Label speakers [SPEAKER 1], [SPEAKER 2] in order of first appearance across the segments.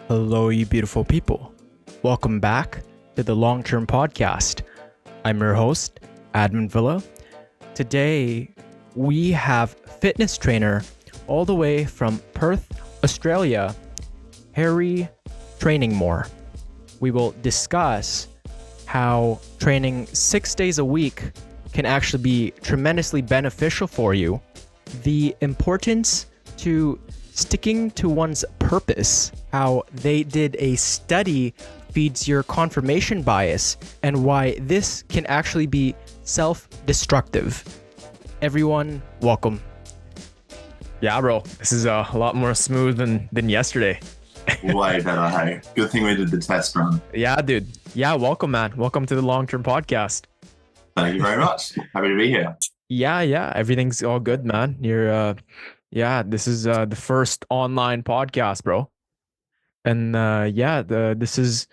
[SPEAKER 1] Hello, you beautiful people. Welcome back to the Long Term Podcast. I'm your host, Admin Villa. Today, we have fitness trainer all the way from Perth, Australia, Harry Trainingmore. We will discuss how training 6 days a week can actually be tremendously beneficial for you, the importance to sticking to one's purpose, how they did a study feeds your confirmation bias, and why this can actually be self-destructive. Everyone, welcome.
[SPEAKER 2] Yeah, bro, this is a lot more smooth than yesterday.
[SPEAKER 3] Way better, hey. Good thing we did the test run.
[SPEAKER 2] Yeah, dude. Yeah, welcome, man. Welcome to the Long Term Podcast.
[SPEAKER 3] Thank you very much. Happy to be here.
[SPEAKER 2] Yeah. Everything's all good, man. This is the first online podcast, bro. And this is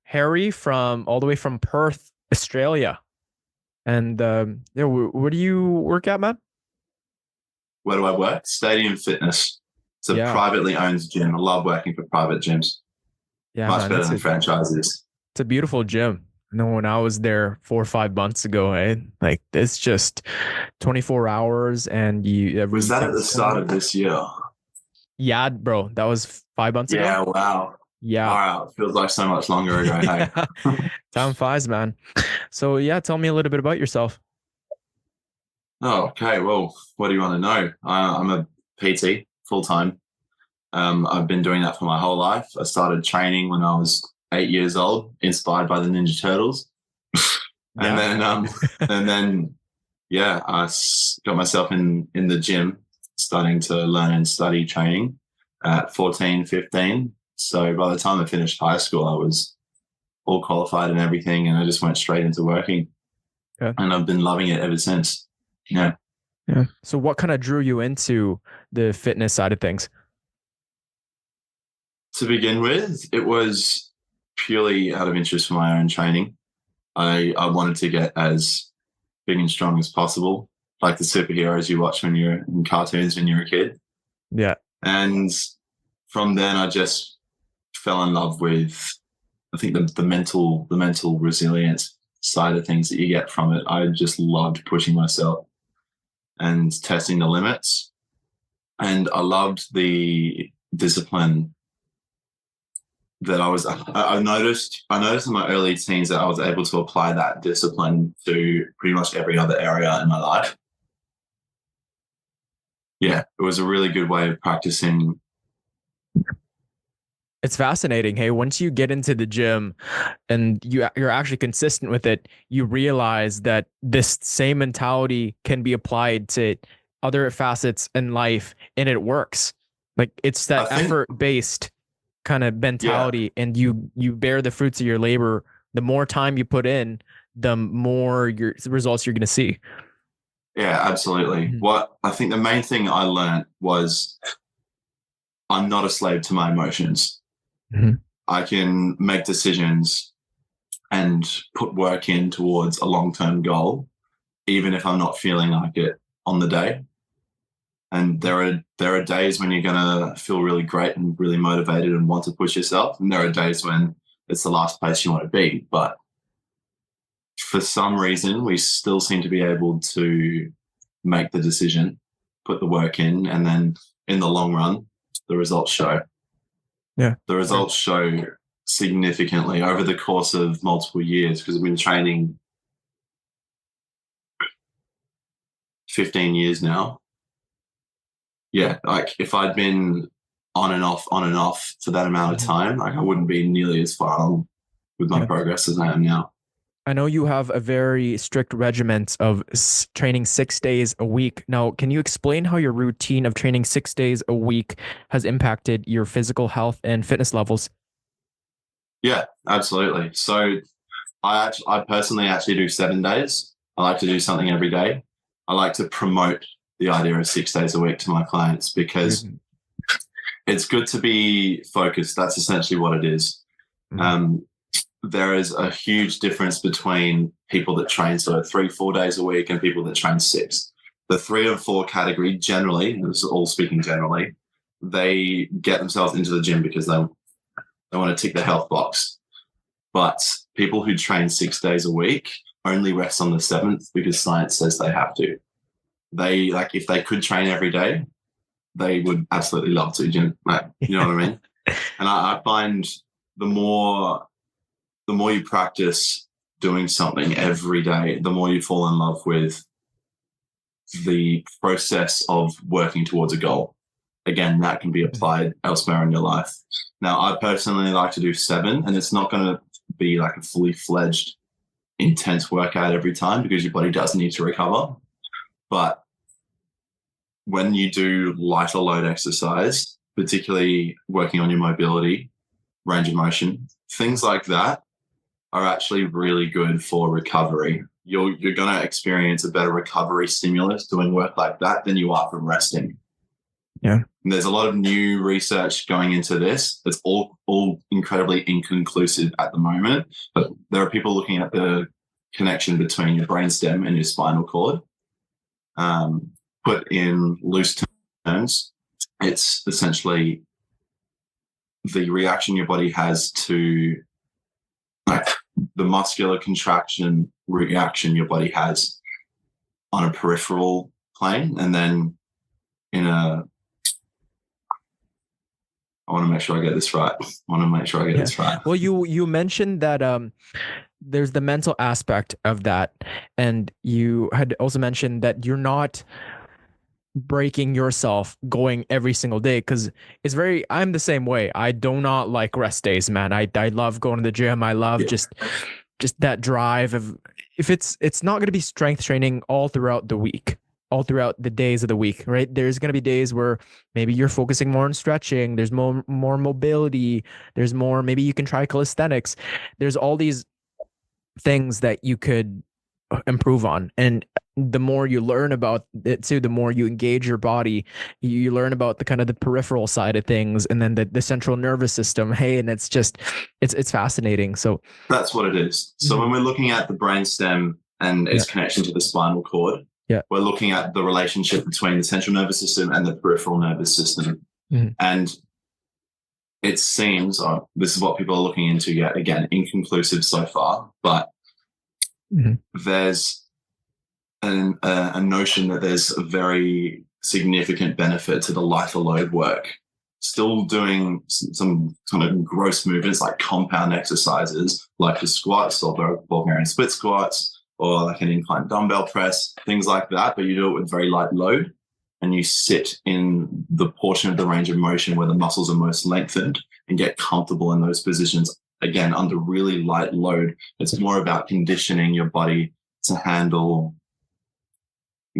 [SPEAKER 2] Harry from all the way from Perth, Australia. And where do you work at, man?
[SPEAKER 3] Where do I work? Stadium Fitness. It's a privately owned gym. I love working for private gyms.
[SPEAKER 2] Yeah,
[SPEAKER 3] much better than franchises.
[SPEAKER 2] It's a beautiful gym. I know when I was there 4 or 5 months ago, like it's just 24 hours and you.
[SPEAKER 3] Was that at the start of this year?
[SPEAKER 2] Yeah, bro. That was 5 months ago.
[SPEAKER 3] Yeah, wow.
[SPEAKER 2] Yeah.
[SPEAKER 3] Wow. It feels like so much longer ago. Hey.
[SPEAKER 2] Time flies, man. So yeah, tell me a little bit about yourself.
[SPEAKER 3] Oh, okay. Well, what do you want to know? I'm a PT full-time. I've been doing that for my whole life. I started training when I was 8 years old, inspired by the Ninja Turtles. And then I got myself in the gym, starting to learn and study training at 14, 15. So by the time I finished high school, I was all qualified and everything, and I just went straight into working.
[SPEAKER 2] Yeah.
[SPEAKER 3] And I've been loving it ever since. Yeah.
[SPEAKER 2] So what kind of drew you into the fitness side of things?
[SPEAKER 3] To begin with, it was purely out of interest for my own training. I wanted to get as big and strong as possible, like the superheroes you watch when you're in cartoons when you're a kid.
[SPEAKER 2] Yeah.
[SPEAKER 3] And from then I just fell in love with, I think, the mental resilience side of things that you get from it. I just loved pushing myself and testing the limits. And I loved the discipline that I noticed in my early teens that I was able to apply that discipline to pretty much every other area in my life. Yeah, it was a really good way of practicing.
[SPEAKER 2] It's fascinating. Hey, once you get into the gym and you're actually consistent with it, you realize that this same mentality can be applied to other facets in life, and it works. Like it's that effort-based kind of mentality, and you bear the fruits of your labor. The more time you put in, the more results you're going to see.
[SPEAKER 3] Yeah, absolutely.
[SPEAKER 2] Mm-hmm.
[SPEAKER 3] What I think the main thing I learned was I'm not a slave to my emotions.
[SPEAKER 2] Mm-hmm.
[SPEAKER 3] I can make decisions and put work in towards a long-term goal, even if I'm not feeling like it on the day. And there are days when you're going to feel really great and really motivated and want to push yourself. And there are days when it's the last place you want to be. But for some reason, we still seem to be able to make the decision, put the work in, and then in the long run, the results show.
[SPEAKER 2] Yeah.
[SPEAKER 3] The results show significantly over the course of multiple years, because I've been training 15 years now. Yeah, like if I'd been on and off for that amount of time, like I wouldn't be nearly as far along with my progress as I am now.
[SPEAKER 2] I know you have a very strict regimen of training 6 days a week. Now, can you explain how your routine of training 6 days a week has impacted your physical health and fitness levels?
[SPEAKER 3] Yeah, absolutely. So I personally actually do 7 days. I like to do something every day. I like to promote the idea of 6 days a week to my clients because it's good to be focused. That's essentially what it is. Mm-hmm. There is a huge difference between people that train 3-4 days a week and people that train 6. The 3 and 4 category generally, this is all speaking generally, they get themselves into the gym because They want to tick the health box. But people who train 6 days a week only rest on the 7th because science says they have to. They, like, if they could train every day, they would absolutely love to. You know what I mean? And I find the more you practice doing something every day, the more you fall in love with the process of working towards a goal. Again, that can be applied elsewhere in your life. Now, I personally like to do 7, and it's not going to be like a fully fledged intense workout every time because your body does need to recover. But when you do lighter load exercise, particularly working on your mobility, range of motion, things like that are actually really good for recovery. You're going to experience a better recovery stimulus doing work like that than you are from resting.
[SPEAKER 2] Yeah.
[SPEAKER 3] And there's a lot of new research going into this. It's all incredibly inconclusive at the moment, but there are people looking at the connection between your brainstem and your spinal cord. Put in loose terms, it's essentially the reaction your body has to, like, the muscular contraction reaction your body has on a peripheral plane, and then I want to make sure I get this right.
[SPEAKER 2] Well, you mentioned that there's the mental aspect of that, and you had also mentioned that you're not breaking yourself going every single day, because I'm the same way. I do not like rest days, man. I love going to the gym. I love just that drive of, if it's not going to be strength training all throughout the week, all throughout the days of the week, right? There's going to be days where maybe you're focusing more on stretching. There's more mobility. There's more, maybe you can try calisthenics. There's all these things that you could improve on. And the more you learn about it too, the more you engage your body, you learn about the kind of the peripheral side of things, and then the central nervous system. Hey, and it's fascinating. So
[SPEAKER 3] that's what it is. So when we're looking at the brainstem and its connection to the spinal cord, we're looking at the relationship between the central nervous system and the peripheral nervous system. And it seems, this is what people are looking into, yet again, inconclusive so far, but there's a notion that there's a very significant benefit to the lighter load work. Still doing some kind of gross movements like compound exercises, like the squats or Bulgarian split squats, or like an incline dumbbell press, things like that, but you do it with very light load, and you sit in the portion of the range of motion where the muscles are most lengthened and get comfortable in those positions, again, under really light load. It's more about conditioning your body to handle,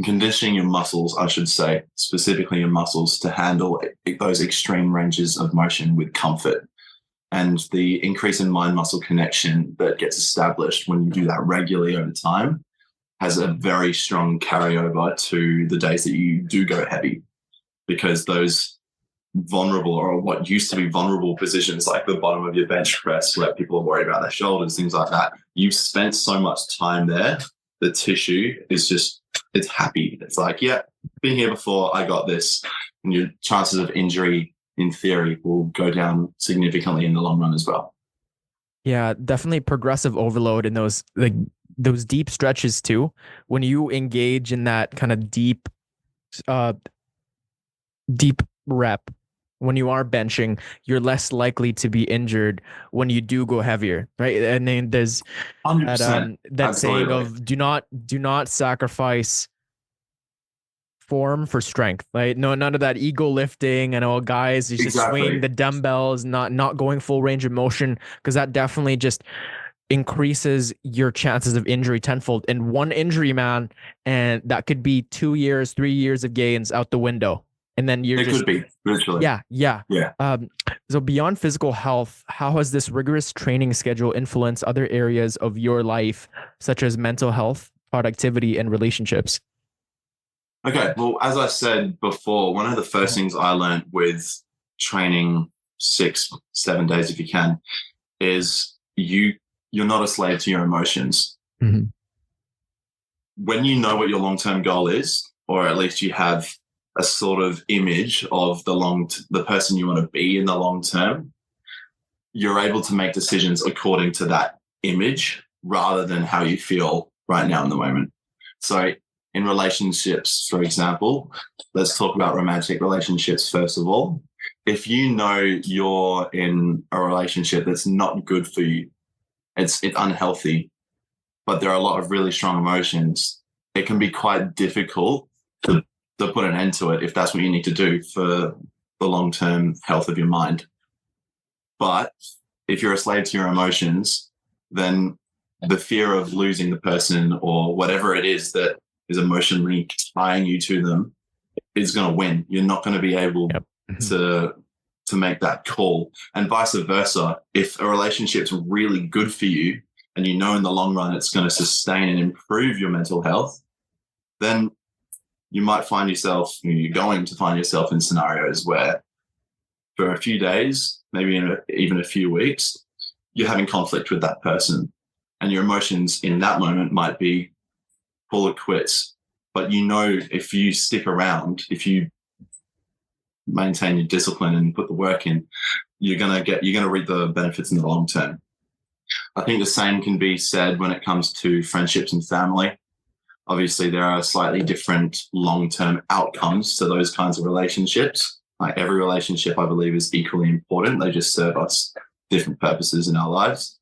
[SPEAKER 3] conditioning your muscles, I should say, specifically your muscles, to handle those extreme ranges of motion with comfort. And the increase in mind-muscle connection that gets established when you do that regularly over time has a very strong carryover to the days that you do go heavy, because those vulnerable, or what used to be vulnerable positions, like the bottom of your bench press where people are worried about their shoulders, things like that, you've spent so much time there, the tissue is just, it's happy. It's like, yeah, been here before, I got this. And your chances of injury, in theory, will go down significantly in the long run as well.
[SPEAKER 2] Yeah, definitely progressive overload in those deep stretches too. When you engage in that kind of deep rep, when you are benching, you're less likely to be injured when you do go heavier, right? And then there's
[SPEAKER 3] 100%,
[SPEAKER 2] that saying of do not sacrifice form for strength, right? No, none of that ego lifting and all guys, you just swing the dumbbells, not going full range of motion, because that definitely just increases your chances of injury tenfold. And one injury, man, and that could be 2 years, 3 years of gains out the window. And then you're
[SPEAKER 3] could be literally.
[SPEAKER 2] Yeah. So beyond physical health, how has this rigorous training schedule influenced other areas of your life, such as mental health, productivity, and relationships?
[SPEAKER 3] Okay, well, as I said before, one of the first things I learned with training 6-7 days, if you can, is you're not a slave to your emotions. When you know what your long-term goal is, or at least you have a sort of image of the person you want to be in the long term, you're able to make decisions according to that image rather than how you feel right now in the moment. So in relationships, for example, let's talk about romantic relationships first of all. If you know you're in a relationship that's not good for you, it's unhealthy, but there are a lot of really strong emotions, it can be quite difficult to put an end to it if that's what you need to do for the long-term health of your mind. But if you're a slave to your emotions, then the fear of losing the person or whatever it is that is emotionally tying you to them is going to win. You're not going to be able to make that call. And vice versa. If a relationship's really good for you and you know in the long run it's going to sustain and improve your mental health, then you're going to find yourself in scenarios where for a few days, maybe even a few weeks, you're having conflict with that person. And your emotions in that moment might be call it quits. But you know, if you stick around, if you maintain your discipline and put the work in, you're gonna reap the benefits in the long term. I think the same can be said when it comes to friendships and family. Obviously, there are slightly different long-term outcomes to those kinds of relationships. Like every relationship, I believe, is equally important. They just serve us different purposes in our lives.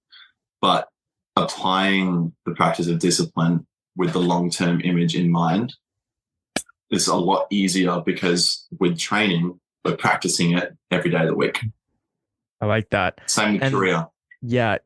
[SPEAKER 3] But applying the practice of discipline with the long-term image in mind is a lot easier because with training, we're practicing it every day of the week.
[SPEAKER 2] I like that.
[SPEAKER 3] Same with career.
[SPEAKER 2] Yeah,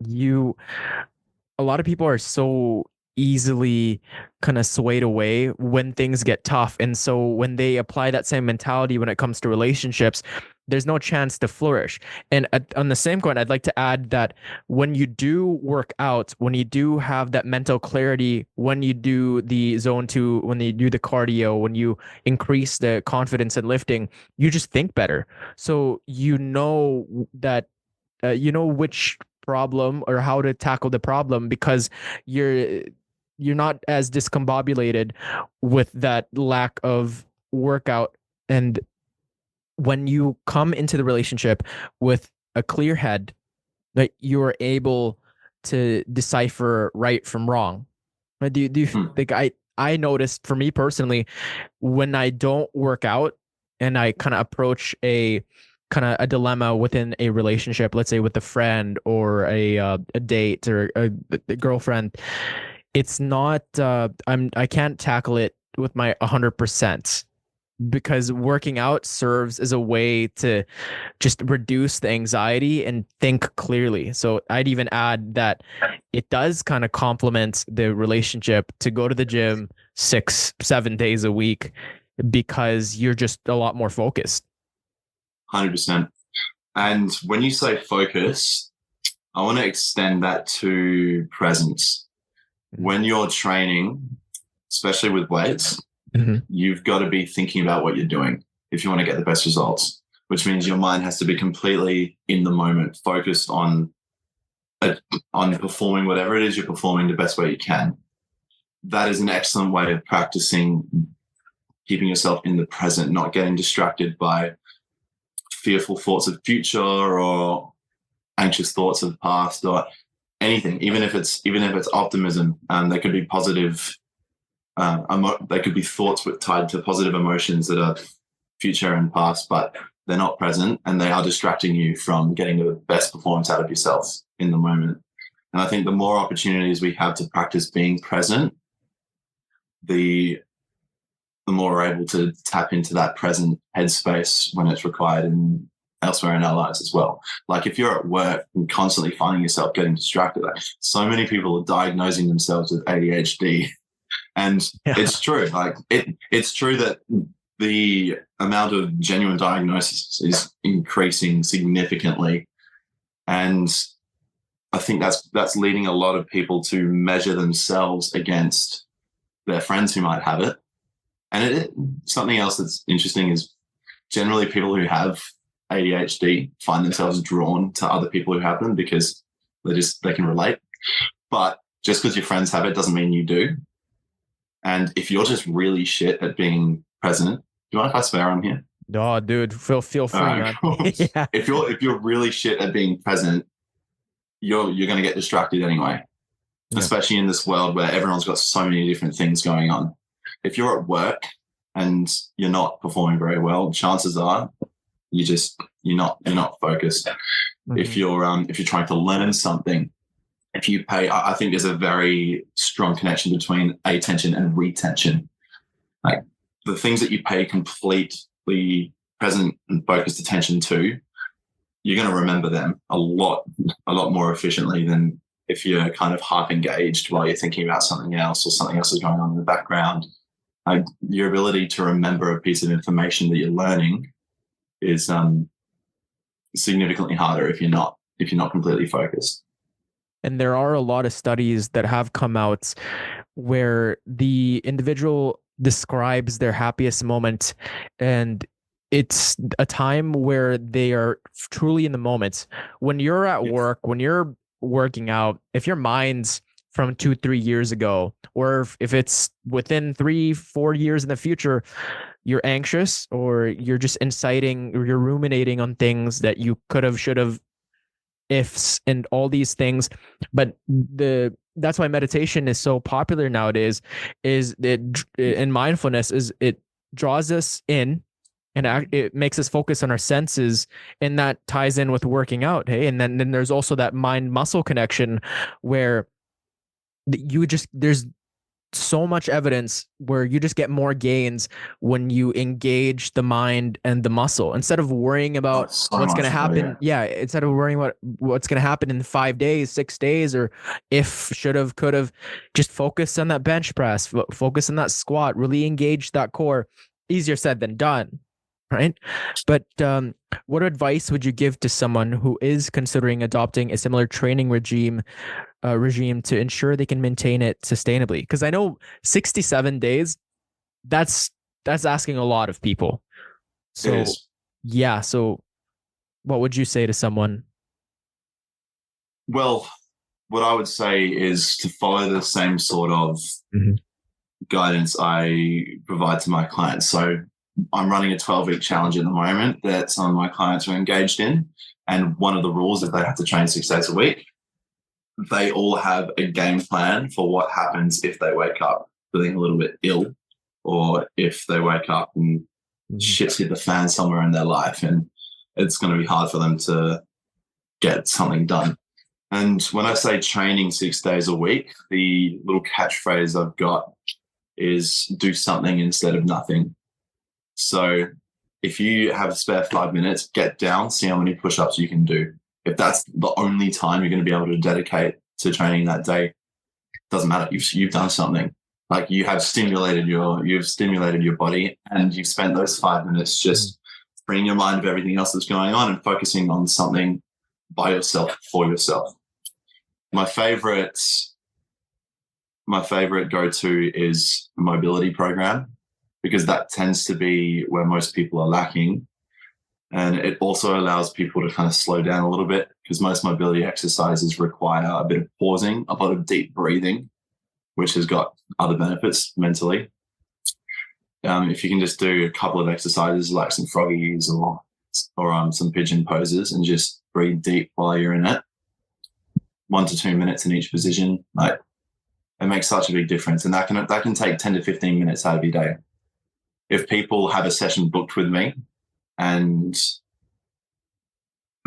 [SPEAKER 2] a lot of people are so easily kind of swayed away when things get tough. And so when they apply that same mentality when it comes to relationships, there's no chance to flourish. And on the same coin, I'd like to add that when you do work out, when you do have that mental clarity, when you do the zone 2, when you do the cardio, when you increase the confidence in lifting, you just think better. So you know that you know which problem or how to tackle the problem because you're not as discombobulated with that lack of workout. And when you come into the relationship with a clear head, that you're able to decipher right from wrong. Do you think I noticed for me personally, when I don't work out and I kind of approach a dilemma within a relationship, let's say with a friend or a date or a girlfriend, it's not I can't tackle it with my 100% because working out serves as a way to just reduce the anxiety and think clearly. So I'd even add that it does kind of complement the relationship to go to the gym 6-7 days a week because you're just a lot more focused.
[SPEAKER 3] 100%. And when you say focus, I want to extend that to presence. When you're training, especially with weights, you've got to be thinking about what you're doing if you want to get the best results, which means your mind has to be completely in the moment, focused on performing whatever it is you're performing the best way you can. That is an excellent way of practicing keeping yourself in the present, not getting distracted by fearful thoughts of future or anxious thoughts of the past or anything, even if it's optimism. They could be positive. They could be thoughts tied to positive emotions that are future and past, but they're not present and they are distracting you from getting the best performance out of yourself in the moment. And I think the more opportunities we have to practice being present, the more we're able to tap into that present headspace when it's required and elsewhere in our lives as well. Like if you're at work and constantly finding yourself getting distracted, like so many people are diagnosing themselves with ADHD. And it's true. Like it's true that the amount of genuine diagnosis is increasing significantly. And I think that's leading a lot of people to measure themselves against their friends who might have it. And something else that's interesting is generally people who have ADHD find themselves drawn to other people who have them because they can relate. But just because your friends have it doesn't mean you do. And if you're just really shit at being present, do you mind if I swear on here?
[SPEAKER 2] No, dude, feel free, man.
[SPEAKER 3] Cool.
[SPEAKER 2] Yeah.
[SPEAKER 3] If you're really shit at being present, you're going to get distracted anyway,
[SPEAKER 2] Yeah.
[SPEAKER 3] especially in this world where everyone's got so many different things going on. If you're at work and you're not performing very well, chances are you're not focused.
[SPEAKER 2] Mhm.
[SPEAKER 3] If you're trying to learn something, if you pay, I think there's a very strong connection between attention and retention. Like the things that you pay completely present and focused attention to, you're going to remember them a lot more efficiently than if you're kind of half engaged while you're thinking about something else or something else is going on in the background. Your ability to remember a piece of information that you're learning is significantly harder if you're not completely focused.
[SPEAKER 2] And there are a lot of studies that have come out where the individual describes their happiest moment, and it's a time where they are truly in the moment. When you're at work, when you're working out, if your mind's from 2-3 years ago, or if it's within 3-4 years in the future, you're anxious, or you're just inciting, or you're ruminating on things that you could have, should have, ifs, and all these things. But that's why meditation is so popular nowadays, is it, in mindfulness, is it draws us in, and it makes us focus on our senses, and that ties in with working out. Hey, and then there's also that mind muscle connection where there's so much evidence where you just get more gains when you engage the mind and the muscle, instead of worrying about what's going to happen. Yeah. Instead of worrying about what's going to happen in 5 days, 6 days, or if, should have, could have, just focus on that bench press, focus on that squat, really engage that core. Easier said than done. Right. But what advice would you give to someone who is considering adopting a similar training regime to ensure they can maintain it sustainably? Because I know 67 days, that's asking a lot of people. So yeah. So what would you say to someone?
[SPEAKER 3] Well, what I would say is to follow the same sort of guidance I provide to my clients. So I'm running a 12-week challenge at the moment that some of my clients are engaged in. And one of the rules is they have to train 6 days a week. They all have a game plan for what happens if they wake up feeling a little bit ill, or if they wake up and shit's hit the fan somewhere in their life and it's going to be hard for them to get something done. And when I say training 6 days a week, the little catchphrase I've got is do something instead of nothing. So if you have a spare 5 minutes, get down, see how many push-ups you can do. If that's the only time you're going to be able to dedicate to training that day, doesn't matter. You've done something. Like you've stimulated your body, and you've spent those 5 minutes just freeing your mind of everything else that's going on and focusing on something by yourself, for yourself. My favorite go-to is a mobility program, because that tends to be where most people are lacking. And it also allows people to kind of slow down a little bit, because most mobility exercises require a bit of pausing, a lot of deep breathing, which has got other benefits mentally. If you can just do a couple of exercises like some froggies or some pigeon poses and just breathe deep while you're in it, 1 to 2 minutes in each position, like it makes such a big difference. And that can take 10 to 15 minutes out of your day. If people have a session booked with me and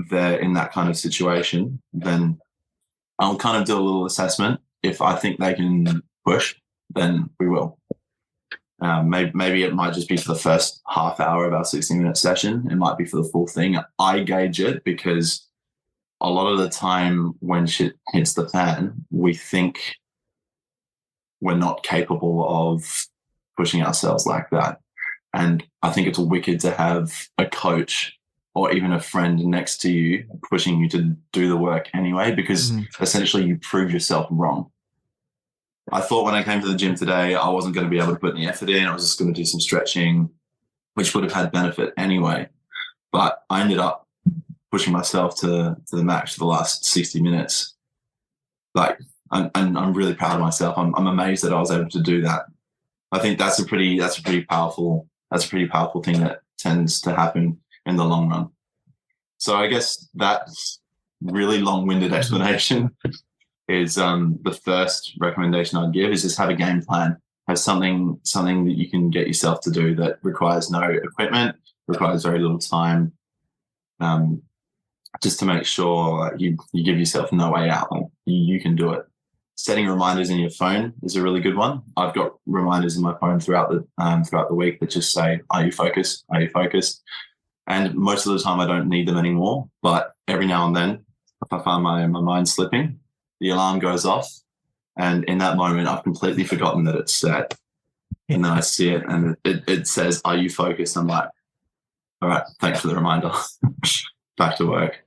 [SPEAKER 3] they're in that kind of situation, then I'll kind of do a little assessment. If I think they can push, then we will. Maybe it might just be for the first half hour of our 60-minute session. It might be for the full thing. I gauge it because a lot of the time when shit hits the fan, we think we're not capable of pushing ourselves like that. And I think it's wicked to have a coach or even a friend next to you pushing you to do the work anyway, because essentially you prove yourself wrong. I thought when I came to the gym today, I wasn't going to be able to put any effort in. I was just going to do some stretching, which would have had benefit anyway. But I ended up pushing myself to the max for the last 60 minutes. Like, I'm really proud of myself. I'm amazed that I was able to do that. I think that's a pretty powerful thing that tends to happen in the long run. So I guess that's really long-winded explanation is the first recommendation I'd give is just have a game plan. Have something that you can get yourself to do that requires no equipment, requires very little time, just to make sure you give yourself no way out. Like you can do it. Setting reminders in your phone is a really good one. I've got reminders in my phone throughout the week that just say, "Are you focused? Are you focused?" And most of the time, I don't need them anymore. But every now and then, if I find my mind slipping, the alarm goes off, and in that moment, I've completely forgotten that it's set. And then I see it, and it says, "Are you focused?" I'm like, "All right, thanks for the reminder." Back to work.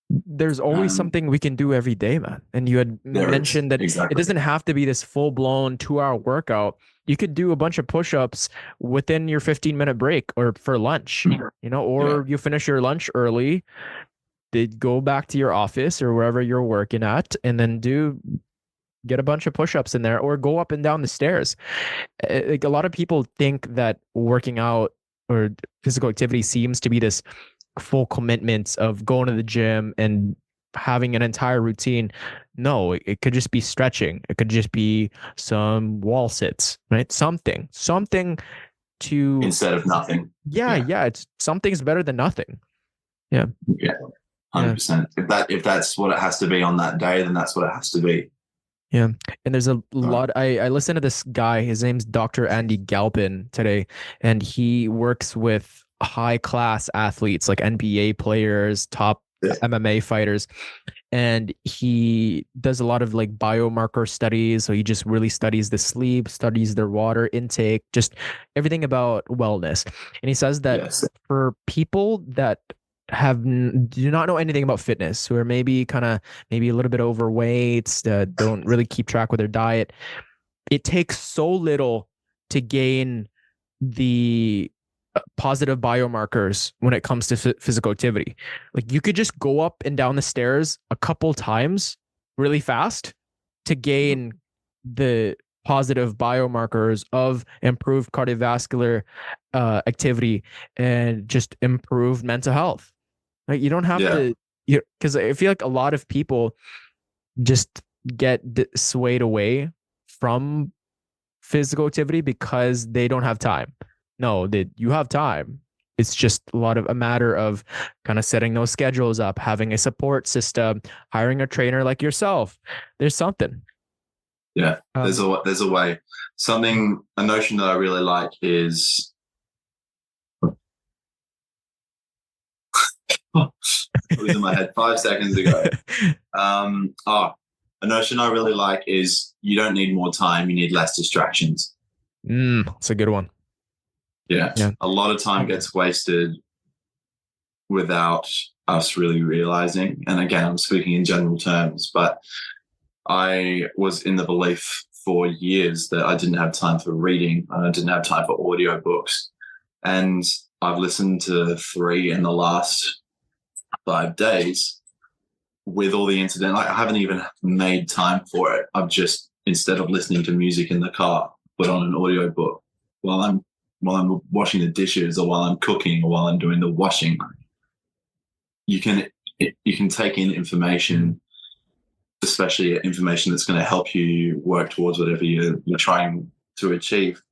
[SPEAKER 2] There's always something we can do every day, man. And you had mentioned that
[SPEAKER 3] exactly.
[SPEAKER 2] It doesn't have to be this full-blown 2-hour workout. You could do a bunch of push-ups within your 15-minute break or for lunch, or you finish your lunch early, go back to your office or wherever you're working at, and then get a bunch of push-ups in there, or go up and down the stairs. Like, a lot of people think that working out or physical activity seems to be this full commitment of going to the gym and having an entire routine. No, it could just be stretching. It could just be some wall sits, right? Something to
[SPEAKER 3] instead of nothing.
[SPEAKER 2] Yeah. It's something's better than nothing. Yeah.
[SPEAKER 3] 100%. If that's what it has to be on that day, then that's what it has to be.
[SPEAKER 2] Yeah. And there's a lot. I listened to this guy, his name's Dr. Andy Galpin today, and he works with high class athletes like NBA players, top MMA fighters. And he does a lot of like biomarker studies. So he just really studies the sleep, studies their water intake, just everything about wellness. And he says that for people that do not know anything about fitness, who are maybe a little bit overweight, that don't really keep track with their diet, it takes so little to gain the positive biomarkers when it comes to physical activity. Like, you could just go up and down the stairs a couple times really fast to gain the positive biomarkers of improved cardiovascular activity and just improved mental health. Like, you don't have to, because I feel like a lot of people just get swayed away from physical activity because they don't have time. No, that you have time. It's just a matter of kind of setting those schedules up, having a support system, hiring a trainer like yourself. There's something.
[SPEAKER 3] Yeah, there's a way. A notion that I really like is it was in my head 5 seconds ago. A notion I really like is you don't need more time, you need less distractions.
[SPEAKER 2] That's a good one.
[SPEAKER 3] Yeah. A lot of time gets wasted without us really realizing. And again, I'm speaking in general terms, but I was in the belief for years that I didn't have time for reading and I didn't have time for audiobooks. And I've listened to 3 in the last 5 days with all the incident. Like, I haven't even made time for it. I've just, instead of listening to music in the car, put on an audiobook while I'm washing the dishes or while I'm cooking or while I'm doing the washing. You can take in information, especially information that's going to help you work towards whatever you're trying to achieve.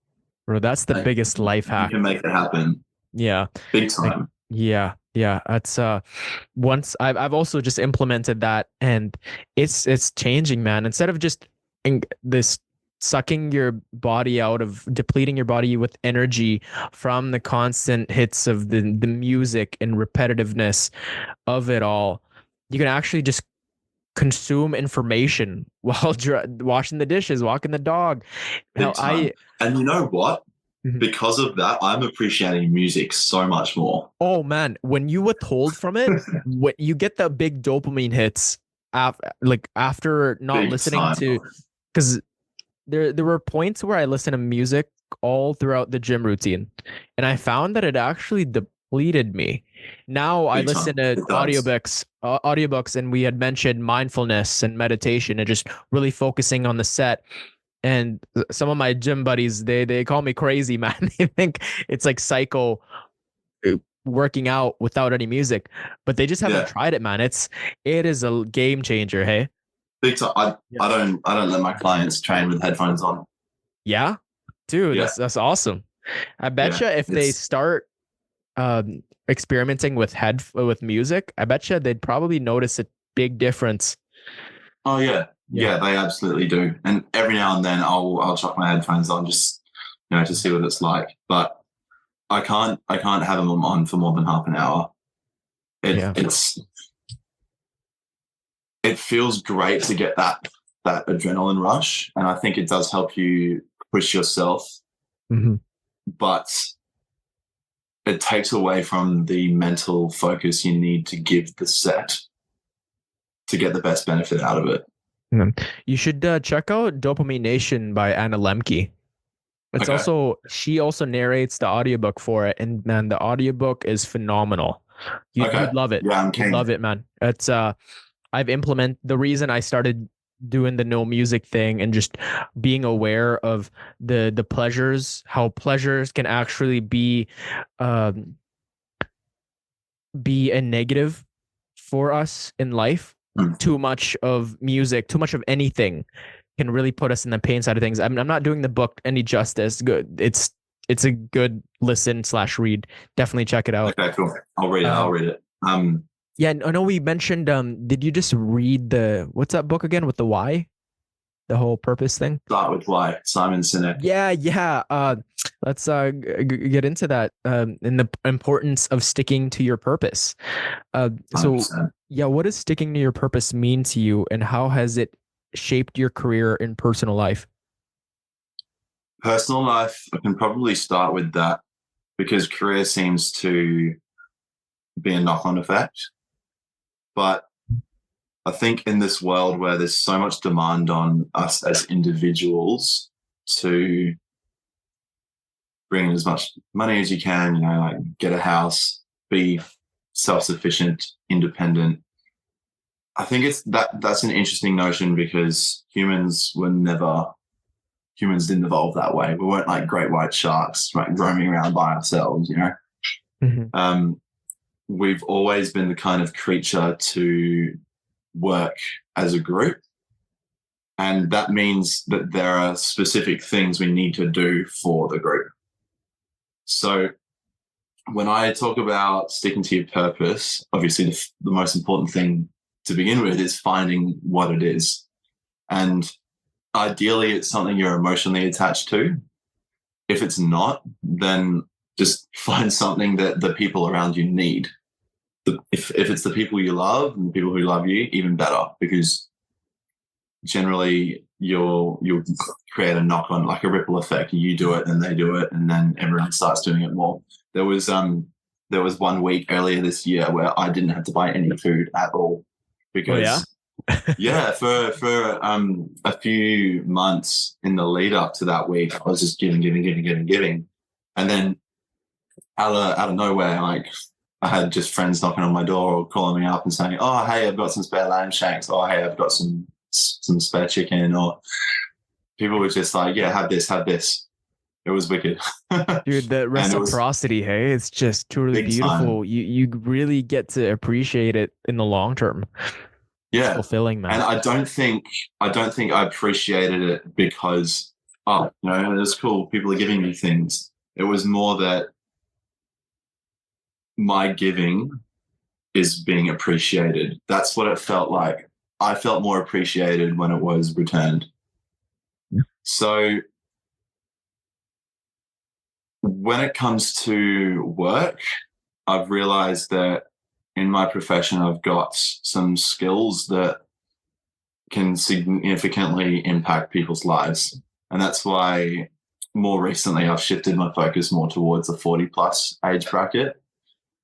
[SPEAKER 2] Bro, that's the biggest life hack.
[SPEAKER 3] You can make it happen.
[SPEAKER 2] Yeah.
[SPEAKER 3] Big time.
[SPEAKER 2] Yeah. That's once I've also just implemented that, and it's changing, man. Instead of just this sucking your body out of depleting your body with energy from the constant hits of the music and repetitiveness of it all, you can actually just consume information while washing the dishes, walking the dog.
[SPEAKER 3] And you know what? Because of that, I'm appreciating music so much more.
[SPEAKER 2] Oh man, when you withhold from it, when you get the big dopamine hits after not
[SPEAKER 3] Big
[SPEAKER 2] listening
[SPEAKER 3] time.
[SPEAKER 2] to, because there were points where I listened to music all throughout the gym routine, and I found that it actually depleted me. Now I listen to audiobooks, and we had mentioned mindfulness and meditation and just really focusing on the set. And some of my gym buddies, they call me crazy, man. They think it's like psycho working out without any music, but they just haven't
[SPEAKER 3] Yeah.
[SPEAKER 2] tried it, man. It is a game changer. Hey.
[SPEAKER 3] Big time. I don't let my clients train with headphones on.
[SPEAKER 2] Yeah, dude,
[SPEAKER 3] Yeah.
[SPEAKER 2] that's awesome. I betcha if they start experimenting with music, I betcha they'd probably notice a big difference.
[SPEAKER 3] Oh yeah. Yeah, they absolutely do. And every now and then I'll chuck my headphones on just to see what it's like. But I can't have them on for more than half an hour. It feels great to get that adrenaline rush, and I think it does help you push yourself.
[SPEAKER 2] Mm-hmm.
[SPEAKER 3] But it takes away from the mental focus you need to give the set to get the best benefit out of it.
[SPEAKER 2] You should check out Dopamine Nation by Anna Lemke. It's she also narrates the audiobook for it, and man, the audiobook is phenomenal. You'd love it.
[SPEAKER 3] Yeah,
[SPEAKER 2] You'd love it, man. It's I've implemented the reason I started doing the no music thing and just being aware of the pleasures, how pleasures can actually be a negative for us in life. Too much of music, too much of anything can really put us in the pain side of things. I'm not doing the book any justice. Good. It's a good listen/read. Definitely check it out.
[SPEAKER 3] Okay, cool. I'll read it.
[SPEAKER 2] Yeah, I know we mentioned, did you just read what's that book again with the why? The whole purpose thing?
[SPEAKER 3] Start with Why, Simon Sinek.
[SPEAKER 2] Yeah. Let's get into that, and the importance of sticking to your purpose. So,
[SPEAKER 3] 100%.
[SPEAKER 2] yeah, what does sticking to your purpose mean to you, and how has it shaped your career and personal life?
[SPEAKER 3] Personal life, I can probably start with that because career seems to be a knock-on effect. But I think in this world where there's so much demand on us as individuals to bring in as much money as you can, like get a house, be self-sufficient, independent. I think that's an interesting notion because humans didn't evolve that way. We weren't like great white sharks, right, roaming around by ourselves,
[SPEAKER 2] Mm-hmm.
[SPEAKER 3] We've always been the kind of creature to work as a group. And that means that there are specific things we need to do for the group. So when I talk about sticking to your purpose, obviously the most important thing to begin with is finding what it is. And ideally, it's something you're emotionally attached to. If it's not, then just find something that the people around you need. If it's the people you love and the people who love you, even better, because generally you'll create a knock-on, like a ripple effect. You do it and they do it, and then everyone starts doing it more. There was 1 week earlier this year where I didn't have to buy any food at all because for a few months in the lead up to that week, I was just giving, and then out of nowhere, like I had just friends knocking on my door or calling me up and saying, "Oh, hey, I've got some spare lamb shanks," or "Hey, I've got some spare chicken," or people were just like, "Yeah, have this." It was wicked.
[SPEAKER 2] Dude, the reciprocity, hey, it's just truly beautiful.
[SPEAKER 3] Time.
[SPEAKER 2] You really get to appreciate it in the long term.
[SPEAKER 3] Yeah,
[SPEAKER 2] it's fulfilling, man.
[SPEAKER 3] And I don't think I appreciated it because it's cool. People are giving me things. It was more that my giving is being appreciated. That's what it felt like. I felt more appreciated when it was returned.
[SPEAKER 2] Yeah.
[SPEAKER 3] So when it comes to work, I've realized that in my profession, I've got some skills that can significantly impact people's lives. And that's why more recently I've shifted my focus more towards the 40 plus age bracket.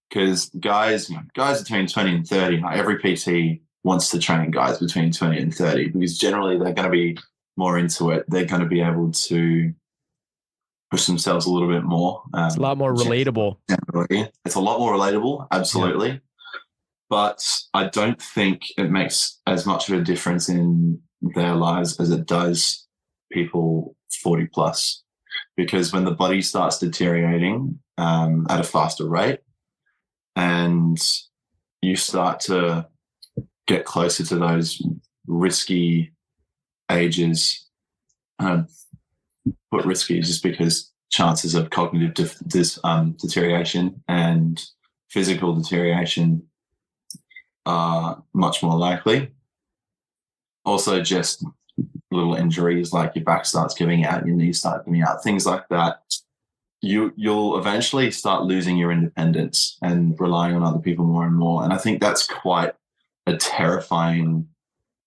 [SPEAKER 3] Because guys between 20 and 30, every PT wants to train guys between 20 and 30 because generally they're going to be more into it. They're going to be able to push themselves a little bit more.
[SPEAKER 2] It's a lot more relatable.
[SPEAKER 3] Generally. It's a lot more relatable, absolutely. Yeah. But I don't think it makes as much of a difference in their lives as it does people 40 plus. Because when the body starts deteriorating at a faster rate, and you start to get closer to those risky ages. Put risky just because chances of cognitive deterioration and physical deterioration are much more likely. Also, just little injuries like your back starts giving out, your knees start giving out, things like that. You'll eventually start losing your independence and relying on other people more and more. And I think that's quite a terrifying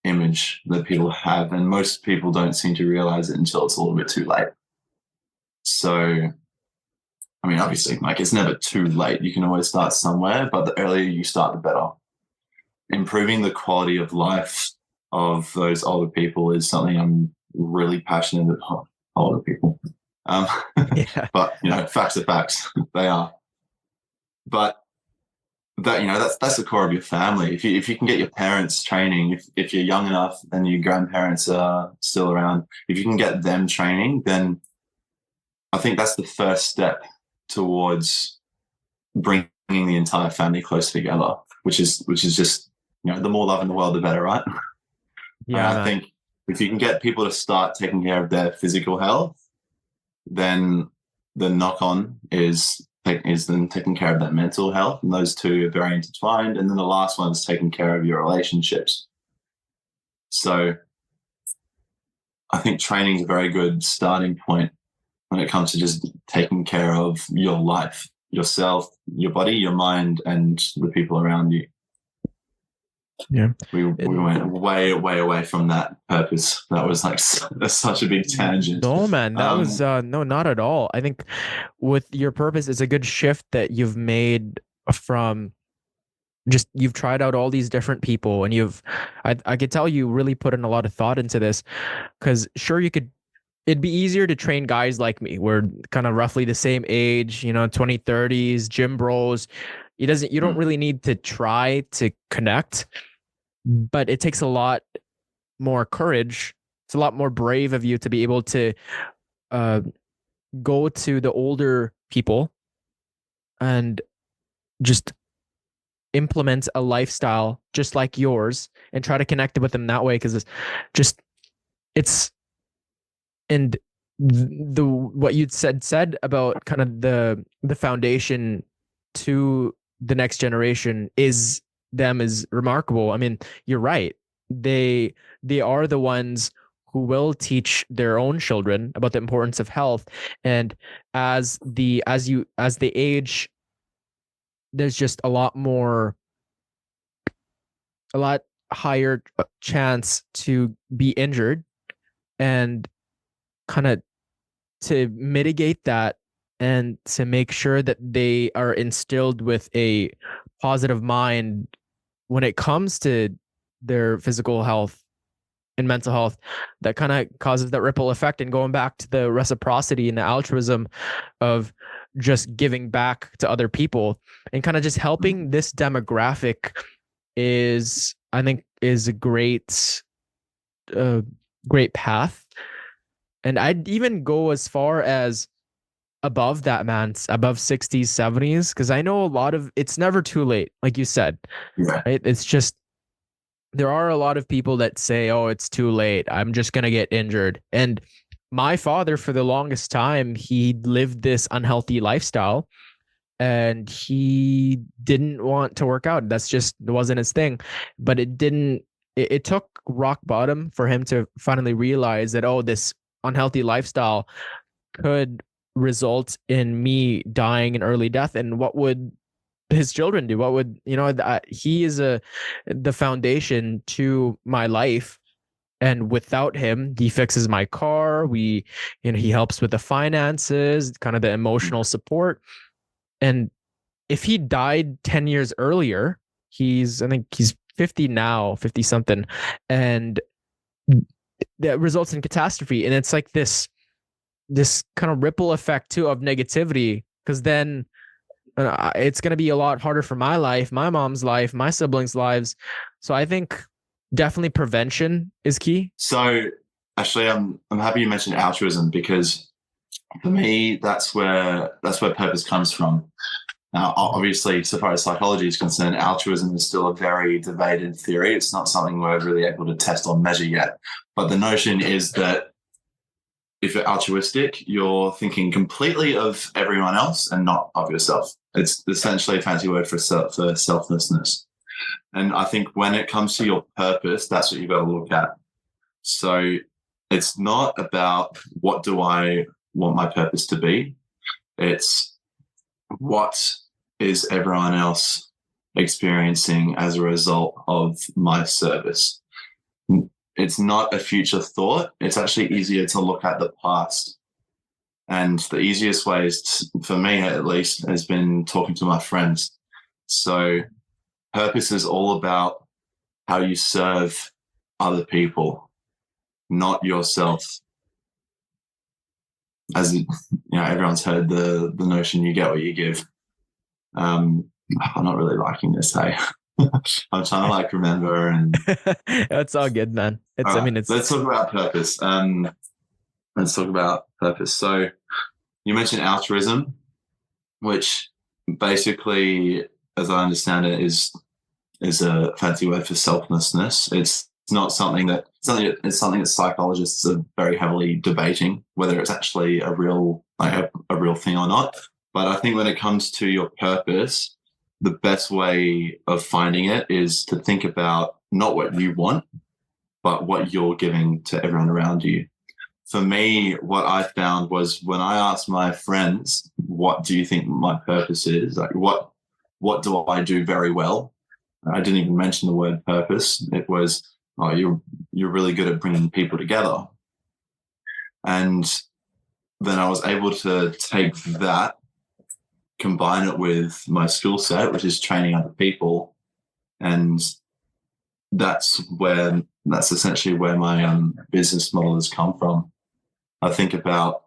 [SPEAKER 3] image that people have, and most people don't seem to realize it until it's a little bit too late. So, I mean, obviously, like, it's never too late. You can always start somewhere, but the earlier you start, the better. Improving the quality of life of those older people is something I'm really passionate about. Older people.
[SPEAKER 2] Yeah.
[SPEAKER 3] But, facts are facts. They are. But that, that's the core of your family. If you can get your parents training, if you're young enough and your grandparents are still around, if you can get them training, then I think that's the first step towards bringing the entire family close together, which is just, the more love in the world, the better, right?
[SPEAKER 2] Yeah.
[SPEAKER 3] I think if you can get people to start taking care of their physical health, then the knock-on is then taking care of that mental health, and those two are very intertwined. And then the last one is taking care of your relationships. So I think training is a very good starting point when it comes to just taking care of your life, yourself, your body, your mind, and the people around you.
[SPEAKER 2] Yeah.
[SPEAKER 3] We went way away from that purpose. That was like such a big tangent.
[SPEAKER 2] No, man, that was no, not at all. I think with your purpose, it's a good shift that you've made from just, you've tried out all these different people, and I could tell you really put in a lot of thought into this, because sure, it'd be easier to train guys like me. We're kind of roughly the same age, 20, 30s, gym bros. You don't really need to try to connect, but it takes a lot more courage. It's a lot more brave of you to be able to go to the older people and just implement a lifestyle just like yours and try to connect with them that way. Because and what you'd said about kind of the foundation to the next generation is remarkable. I mean, you're right. They are the ones who will teach their own children about the importance of health. And as they age, there's just a lot higher chance to be injured, and kind of to mitigate that and to make sure that they are instilled with a positive mind when it comes to their physical health and mental health, that kind of causes that ripple effect. And going back to the reciprocity and the altruism of just giving back to other people and kind of just helping this demographic I think is a great path. And I'd even go as far as above that, man, above 60s, 70s, because I know it's never too late, like you said.
[SPEAKER 3] Yeah.
[SPEAKER 2] Right? It's just, there are a lot of people that say, oh, it's too late, I'm just going to get injured. And my father, for the longest time, he lived this unhealthy lifestyle, and he didn't want to work out. It wasn't his thing. But it took rock bottom for him to finally realize that, oh, this unhealthy lifestyle could result in me dying an early death. And what would his children do? What would, he is the foundation to my life. And without him, he fixes my car. He helps with the finances, kind of the emotional support. And if he died 10 years earlier, I think he's 50 now, 50 something. And that results in catastrophe. And it's like this kind of ripple effect too of negativity, because then it's going to be a lot harder for my life, my mom's life, my siblings' lives. So I think definitely prevention is key.
[SPEAKER 3] So actually, I'm happy you mentioned altruism, because for me, that's where purpose comes from. Now, obviously, so far as psychology is concerned, altruism is still a very debated theory. It's not something we're really able to test or measure yet. But the notion is that if you're altruistic, you're thinking completely of everyone else and not of yourself. It's essentially a fancy word for selflessness. And I think when it comes to your purpose, that's what you've got to look at. So it's not about what do I want my purpose to be. It's what is everyone else experiencing as a result of my service. It's not a future thought. It's actually easier to look at the past. And the easiest way is, for me at least, has been talking to my friends. So purpose is all about how you serve other people, not yourself. As you know, everyone's heard the notion you get what you give. I'm not really liking this, hey. I'm trying to remember, and
[SPEAKER 2] it's all good, man.
[SPEAKER 3] Let's talk about purpose. Let's talk about purpose. So you mentioned altruism, which basically, as I understand it, is a fancy word for selflessness. It's not something that psychologists are very heavily debating whether it's actually a real thing or not. But I think when it comes to your purpose, the best way of finding it is to think about not what you want, but what you're giving to everyone around you. For me, what I found was when I asked my friends, what do you think my purpose is? Like, what do I do very well? I didn't even mention the word purpose. It was, oh, you're really good at bringing people together. And then I was able to take that, combine it with my skill set, which is training other people. And that's essentially where my business model has come from. I think about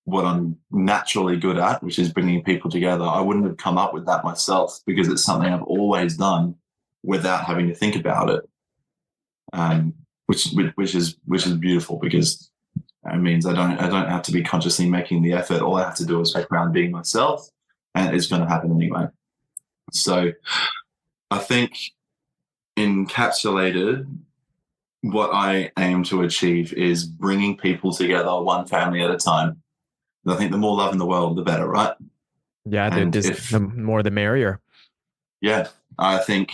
[SPEAKER 3] what I'm naturally good at, which is bringing people together. I wouldn't have come up with that myself because it's something I've always done without having to think about it. Which is beautiful because it means I don't have to be consciously making the effort. All I have to do is walk around being myself, and it's going to happen anyway. So I think encapsulated, what I aim to achieve is bringing people together one family at a time. And I think the more love in the world, the better, right?
[SPEAKER 2] Yeah, the more the merrier.
[SPEAKER 3] Yeah, I think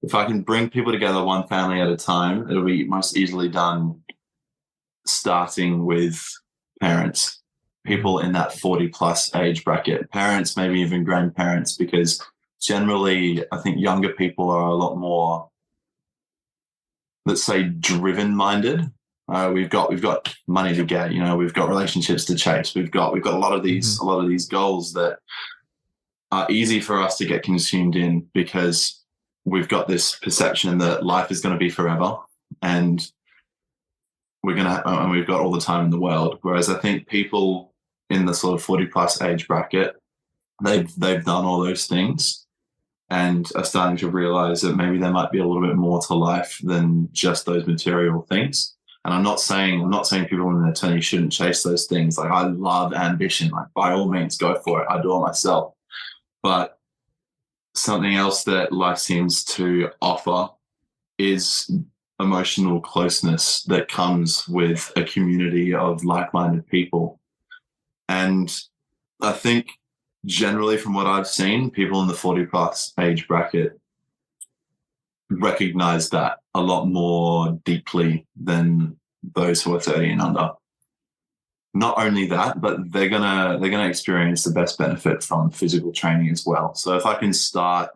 [SPEAKER 3] if I can bring people together one family at a time, it'll be most easily done starting with parents, people in that 40+ age bracket, parents, maybe even grandparents, because generally I think younger people are a lot more, let's say, driven minded. We've got money to get, we've got relationships to chase. We've got a lot of these goals that are easy for us to get consumed in because we've got this perception that life is going to be forever and we've got all the time in the world. Whereas I think people in the sort of 40+ age bracket, they've done all those things and are starting to realize that maybe there might be a little bit more to life than just those material things. And I'm not saying people in their 20s shouldn't chase those things. Like, I love ambition. Like, by all means, go for it. I do it myself. But something else that life seems to offer is emotional closeness that comes with a community of like-minded people. And I think generally from what I've seen, people in the 40+ age bracket recognize that a lot more deeply than those who are 30 and under. Not only that, but they're gonna experience the best benefit from physical training as well. So if I can start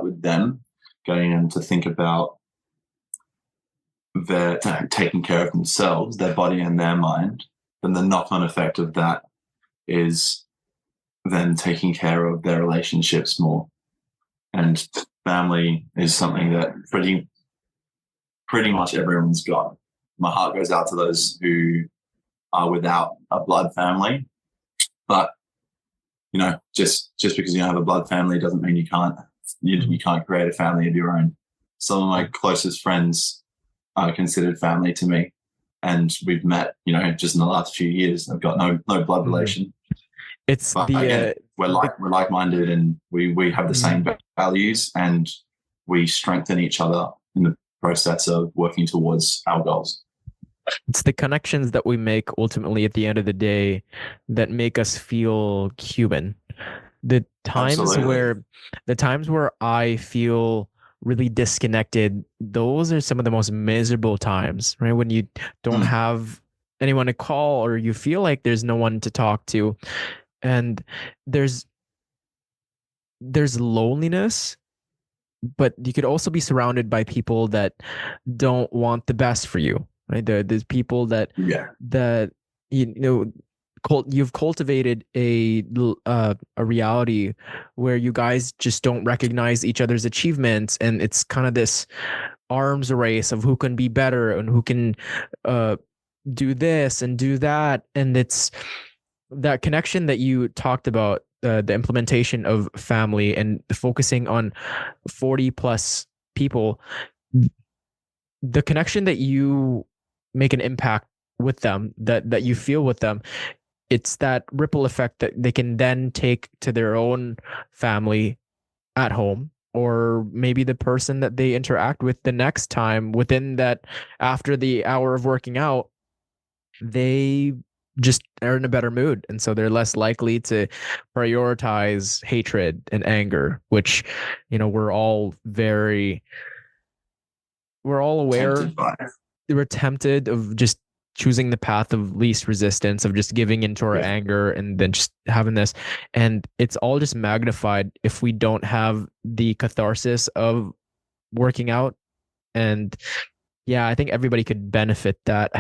[SPEAKER 3] with them, getting them to think about their taking care of themselves, their body and their mind, then the knock-on effect of that is them taking care of their relationships more. And family is something that pretty much everyone's got. My heart goes out to those who are without a blood family, but just because you don't have a blood family doesn't mean you can't create a family of your own. Some of my closest friends are considered family to me, and we've met just in the last few years. I've got no blood relation.
[SPEAKER 2] It's
[SPEAKER 3] we're like-minded, and we have the same values, and we strengthen each other in the process of working towards our goals.
[SPEAKER 2] It's the connections that we make ultimately at the end of the day that make us feel human. The times
[SPEAKER 3] Absolutely.
[SPEAKER 2] where I feel really disconnected, those are some of the most miserable times, right? When you don't have anyone to call, or you feel like there's no one to talk to, and there's loneliness, but you could also be surrounded by people that don't want the best for you, right? There's people that
[SPEAKER 3] Yeah.
[SPEAKER 2] you know you've cultivated a reality where you guys just don't recognize each other's achievements, and it's kind of this arms race of who can be better and who can do this and do that. And it's that connection that you talked about, the implementation of family and focusing on 40 plus people, the connection that you make an impact with them, that you feel with them, it's that ripple effect that they can then take to their own family at home, or maybe the person that they interact with the next time within that, after the hour of working out, they just are in a better mood. And so they're less likely to prioritize hatred and anger, which, we're all aware.
[SPEAKER 3] Tempted by.
[SPEAKER 2] We're tempted of just choosing the path of least resistance, of just giving into our anger and then just having this. And it's all just magnified if we don't have the catharsis of working out. And yeah, I think everybody could benefit that.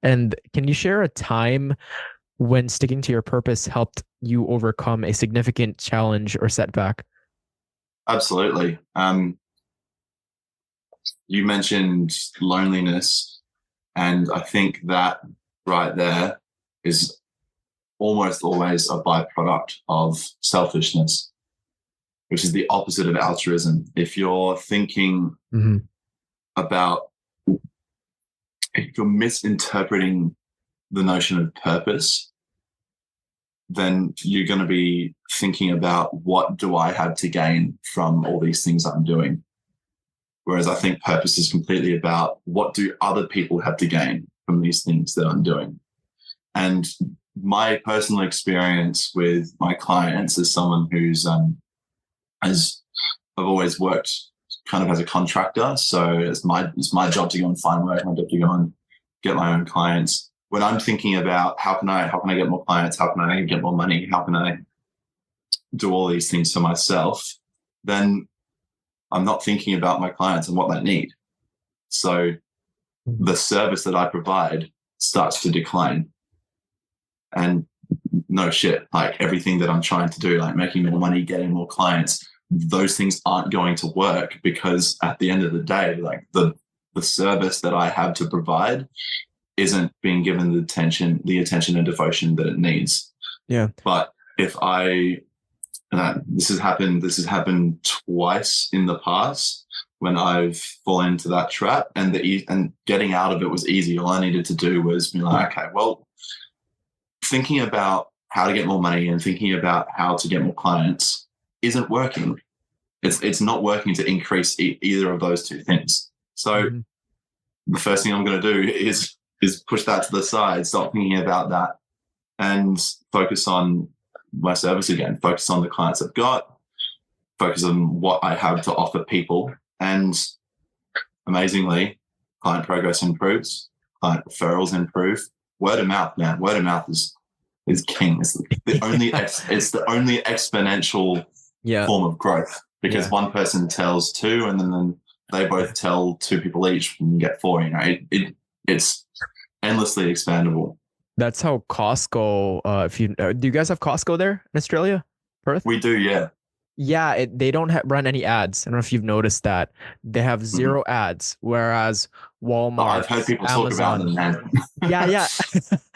[SPEAKER 2] And can you share a time when sticking to your purpose helped you overcome a significant challenge or setback?
[SPEAKER 3] Absolutely. You mentioned loneliness, and I think that right there is almost always a byproduct of selfishness, which is the opposite of altruism. If you're thinking about, if you're misinterpreting the notion of purpose, then you're going to be thinking about, what do I have to gain from all these things I'm doing? Whereas I think purpose is completely about, what do other people have to gain from these things that I'm doing? And my personal experience with my clients, as someone who's I've always worked kind of as a contractor, so it's my job to go and find work, my job to go and get my own clients. When I'm thinking about how can I get more clients, how can I get more money, how can I do all these things for myself, then I'm not thinking about my clients and what they need. So the service that I provide starts to decline. And no shit, like everything that I'm trying to do, like making more money, getting more clients, those things aren't going to work, because at the end of the day, like the service that I have to provide isn't being given the attention and devotion that it needs. Yeah. But if this has happened twice in the past when I've fallen into that trap, and getting out of it was easy. All I needed to do was be like, okay, well, thinking about how to get more money and thinking about how to get more clients isn't working. It's not working to increase either of those two things. So the first thing I'm going to do is push that to the side, stop thinking about that, and focus on my service again, focus on the clients I've got, focus on what I have to offer people. And amazingly, client progress improves, client referrals improve. Word of mouth, man. Word of mouth is king. It's the only exponential form of growth, because one person tells two, and then they both tell two people each, and you get four. It's endlessly expandable.
[SPEAKER 2] That's how Costco. Do you guys have Costco there in Australia, Perth?
[SPEAKER 3] We do, yeah.
[SPEAKER 2] Yeah, they don't run any ads. I don't know if you've noticed that. They have zero ads, whereas Walmart,
[SPEAKER 3] I've heard people
[SPEAKER 2] Amazon,
[SPEAKER 3] talk about them.
[SPEAKER 2] Yeah.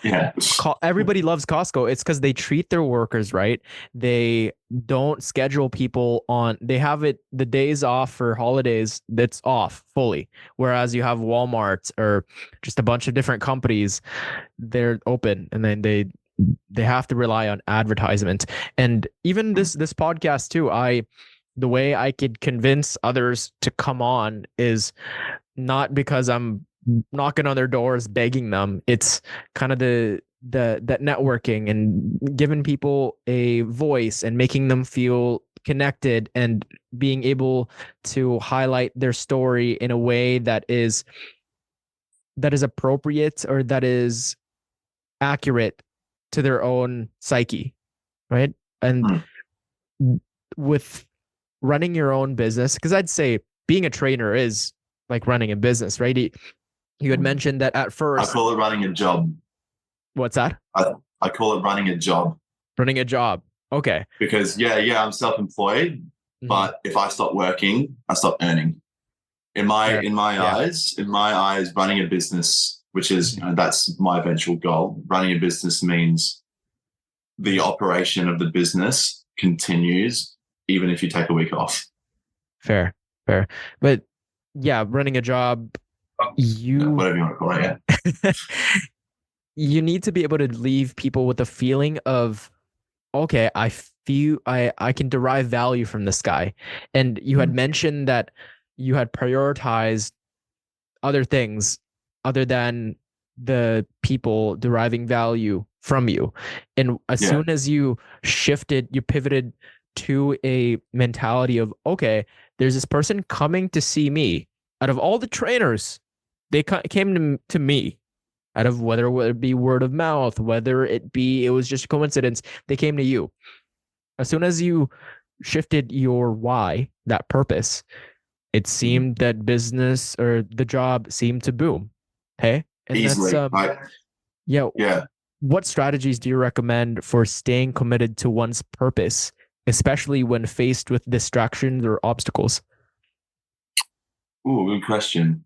[SPEAKER 3] Yeah.
[SPEAKER 2] Everybody loves Costco. It's because they treat their workers right. They don't schedule people on. They have it the days off for holidays. That's off fully. Whereas you have Walmart or just a bunch of different companies, they're open, and then they they have to rely on advertisement. And even this podcast too, the way I could convince others to come on is not because I'm knocking on their doors begging them. It's kind of that networking and giving people a voice and making them feel connected and being able to highlight their story in a way that is appropriate or that is accurate to their own psyche, right? And with running your own business, because I'd say being a trainer is like running a business, right? You had mentioned that at first.
[SPEAKER 3] I call it running a job.
[SPEAKER 2] What's that?
[SPEAKER 3] I call it running a job.
[SPEAKER 2] Running a job. Okay.
[SPEAKER 3] Because I'm self-employed, but if I stop working, I stop earning. In my eyes, running a business, which is that's my eventual goal. Running a business means the operation of the business continues even if you take a week off.
[SPEAKER 2] Fair. But yeah, running a job,
[SPEAKER 3] whatever you want to call it, yeah.
[SPEAKER 2] You need to be able to leave people with a feeling of, okay, I feel I can derive value from this guy. And you had mentioned that you had prioritized other things other than the people deriving value from you. And as soon as you pivoted to a mentality of, okay, there's this person coming to see me. Out of all the trainers, they came to me. Out of whether it be word of mouth, whether it was just a coincidence, they came to you. As soon as you shifted your why, that purpose, it seemed that business or the job seemed to boom. Hey, and
[SPEAKER 3] easily.
[SPEAKER 2] That's What strategies do you recommend for staying committed to one's purpose, especially when faced with distractions or obstacles?
[SPEAKER 3] Oh, good question.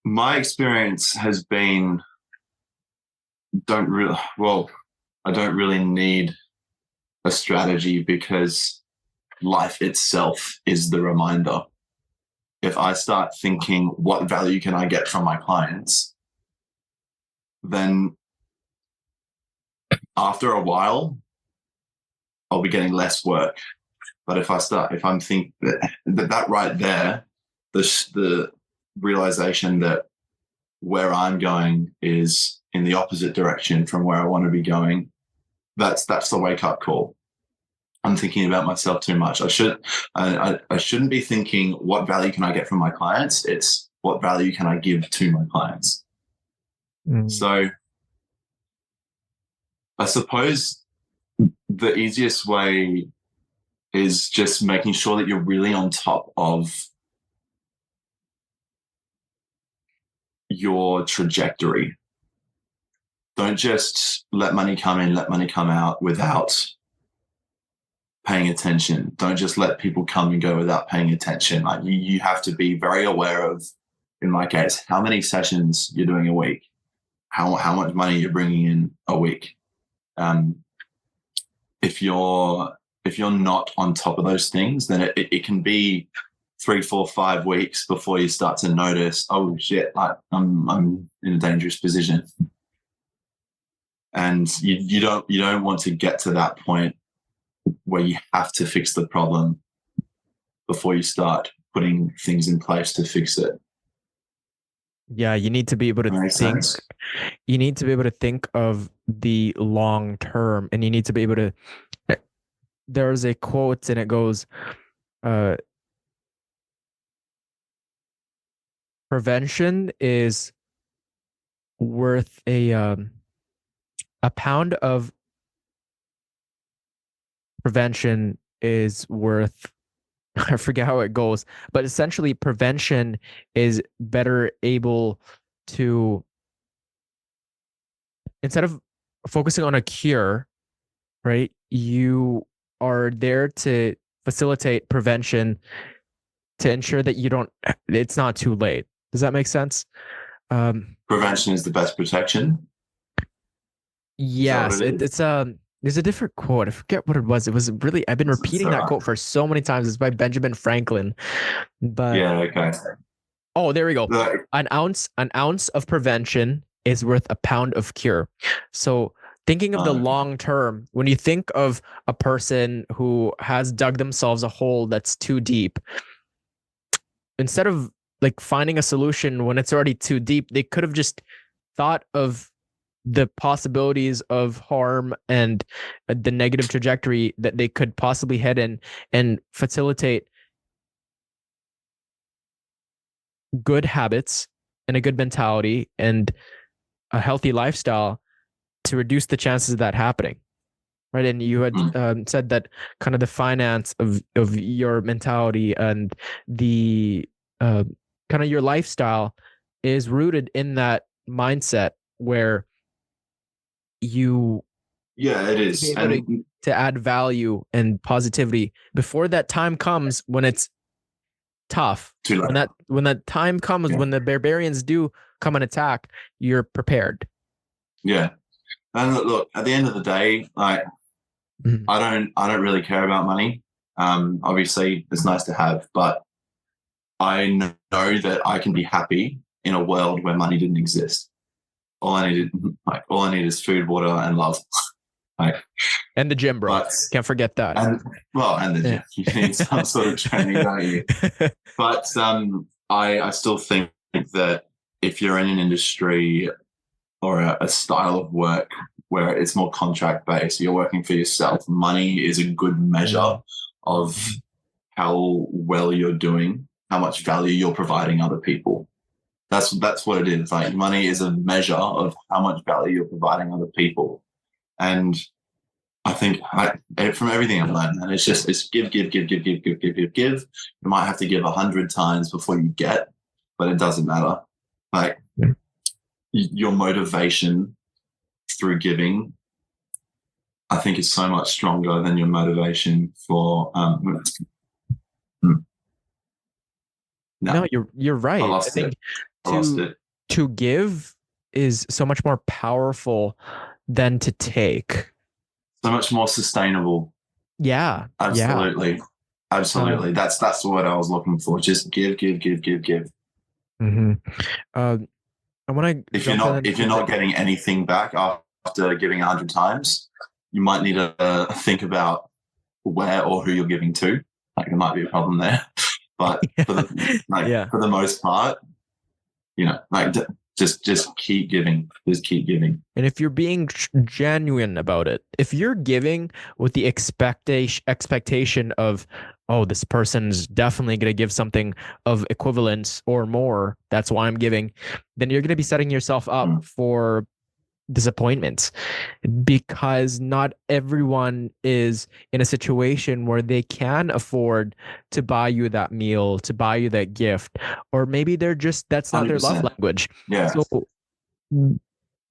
[SPEAKER 3] My experience has been I don't really need a strategy because life itself is the reminder. If I start thinking, what value can I get from my clients? Then after a while, I'll be getting less work. But if I'm thinking that right there, the realization that where I'm going is in the opposite direction from where I want to be going, that's the wake up call. I'm thinking about myself too much. I shouldn't be thinking what value can I get from my clients. It's what value can I give to my clients. So I suppose the easiest way is just making sure that you're really on top of your trajectory. Don't just let money come in, let money come out without paying attention. Don't just let people come and go without paying attention. Like you have to be very aware of, in my case, how many sessions you're doing a week, how much money you're bringing in a week. If you're not on top of those things, then it can be 3, 4, 5 weeks before you start to notice, oh shit, I'm in a dangerous position. And you don't want to get to that point where you have to fix the problem before you start putting things in place to fix it.
[SPEAKER 2] Yeah, you need to be able to think.
[SPEAKER 3] Sense?
[SPEAKER 2] You need to be able to think of the long term, and you need to be able to. There's a quote, and it goes, "Prevention is worth a pound of prevention is worth." I forget how it goes, but essentially prevention is better able to, instead of focusing on a cure, right? You are there to facilitate prevention to ensure that it's not too late. Does that make sense?
[SPEAKER 3] Prevention is the best protection.
[SPEAKER 2] Yes, there's a different quote. I forget what it was. It was really, I've been repeating that quote for so many times. It's by Benjamin Franklin. But
[SPEAKER 3] yeah, okay.
[SPEAKER 2] Oh, there we go. An ounce of prevention is worth a pound of cure. So thinking of the long term, when you think of a person who has dug themselves a hole that's too deep, instead of like finding a solution when it's already too deep, they could have just thought of the possibilities of harm and the negative trajectory that they could possibly head in, and facilitate good habits and a good mentality and a healthy lifestyle to reduce the chances of that happening. Right. And you had said that kind of the finance of your mentality and the kind of your lifestyle is rooted in that mindset where you
[SPEAKER 3] it is,
[SPEAKER 2] be able to add value and positivity before that time comes when it's tough.
[SPEAKER 3] Too late.
[SPEAKER 2] When that time comes, when the barbarians do come and attack, you're prepared.
[SPEAKER 3] Yeah. And look, at the end of the day, like I don't really care about money. Obviously it's nice to have, but I know that I can be happy in a world where money didn't exist. All I need is food, water, and love.
[SPEAKER 2] And the gym, bro. Can't forget that.
[SPEAKER 3] And the gym. You need some sort of training, don't you? But I still think that if you're in an industry or a style of work where it's more contract based, you're working for yourself, money is a good measure of how well you're doing, how much value you're providing other people. That's what it is. Like money is a measure of how much value you're providing other people. And I think from everything I've learned, and it's give. You might have to give 100 times before you get, but it doesn't matter. Like your motivation through giving, I think, is so much stronger than your motivation for.
[SPEAKER 2] No, you're right.
[SPEAKER 3] I think
[SPEAKER 2] to give is so much more powerful than to take.
[SPEAKER 3] So much more sustainable.
[SPEAKER 2] Yeah.
[SPEAKER 3] Absolutely.
[SPEAKER 2] Yeah.
[SPEAKER 3] Absolutely. That's the word I was looking for. Just give.
[SPEAKER 2] Mm-hmm. I want to.
[SPEAKER 3] If you're not getting anything back after giving 100 times, you might need to think about where or who you're giving to. Like there might be a problem there, but for the most part, just keep giving. Just keep giving.
[SPEAKER 2] And if you're being genuine about it, if you're giving with the expectation of, oh, this person's definitely going to give something of equivalence or more, that's why I'm giving, then you're going to be setting yourself up for disappointments, because not everyone is in a situation where they can afford to buy you that meal, to buy you that gift, or maybe that's not 100%. Their love language.
[SPEAKER 3] Yeah.
[SPEAKER 2] So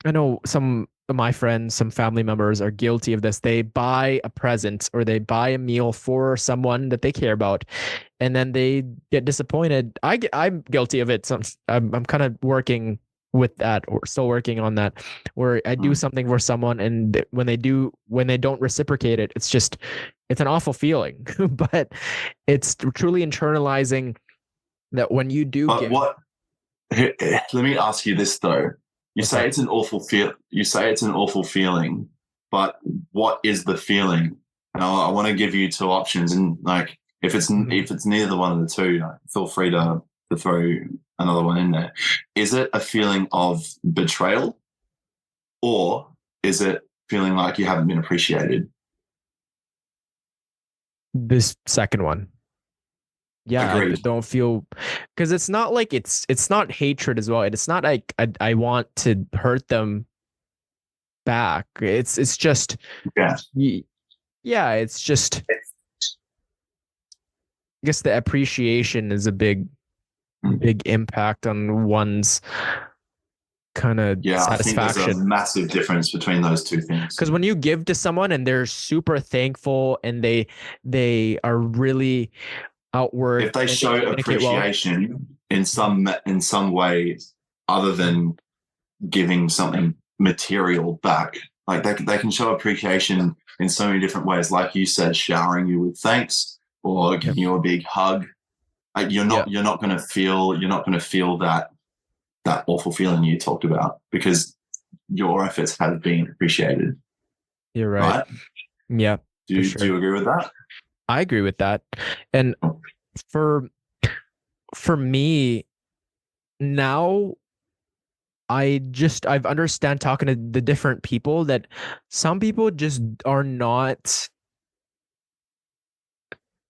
[SPEAKER 2] I know some of my friends, some family members are guilty of this. They buy a present or they buy a meal for someone that they care about, and then they get disappointed. I'm guilty of it. So I'm kind of working with that, or still working on that, where I do something for someone, and when they don't reciprocate it, it's an awful feeling. But it's truly internalizing that when you do give.
[SPEAKER 3] Let me ask you this though. You say it's an awful feeling, but what is the feeling? And I want to give you two options, and like if it's neither one of the two, feel free to throw another one in there. Is it a feeling of betrayal, or is it feeling like you haven't been appreciated?
[SPEAKER 2] This second one. Yeah, I don't feel, because it's not like it's not hatred as well. It's not like I want to hurt them back. It's just it's just, I guess the appreciation is a big impact on one's kind of satisfaction.
[SPEAKER 3] I think there's a massive difference between those two things.
[SPEAKER 2] Because when you give to someone and they're super thankful and they are really outward,
[SPEAKER 3] if they show appreciation in some way other than giving something material back, like they can show appreciation in so many different ways, like you said, showering you with thanks or giving you a big hug. You're not going to feel that that awful feeling you talked about, because your efforts have been appreciated.
[SPEAKER 2] You're right. Yeah,
[SPEAKER 3] Do you agree with that?
[SPEAKER 2] I agree with that. And for me now, I've understand talking to the different people that some people just are not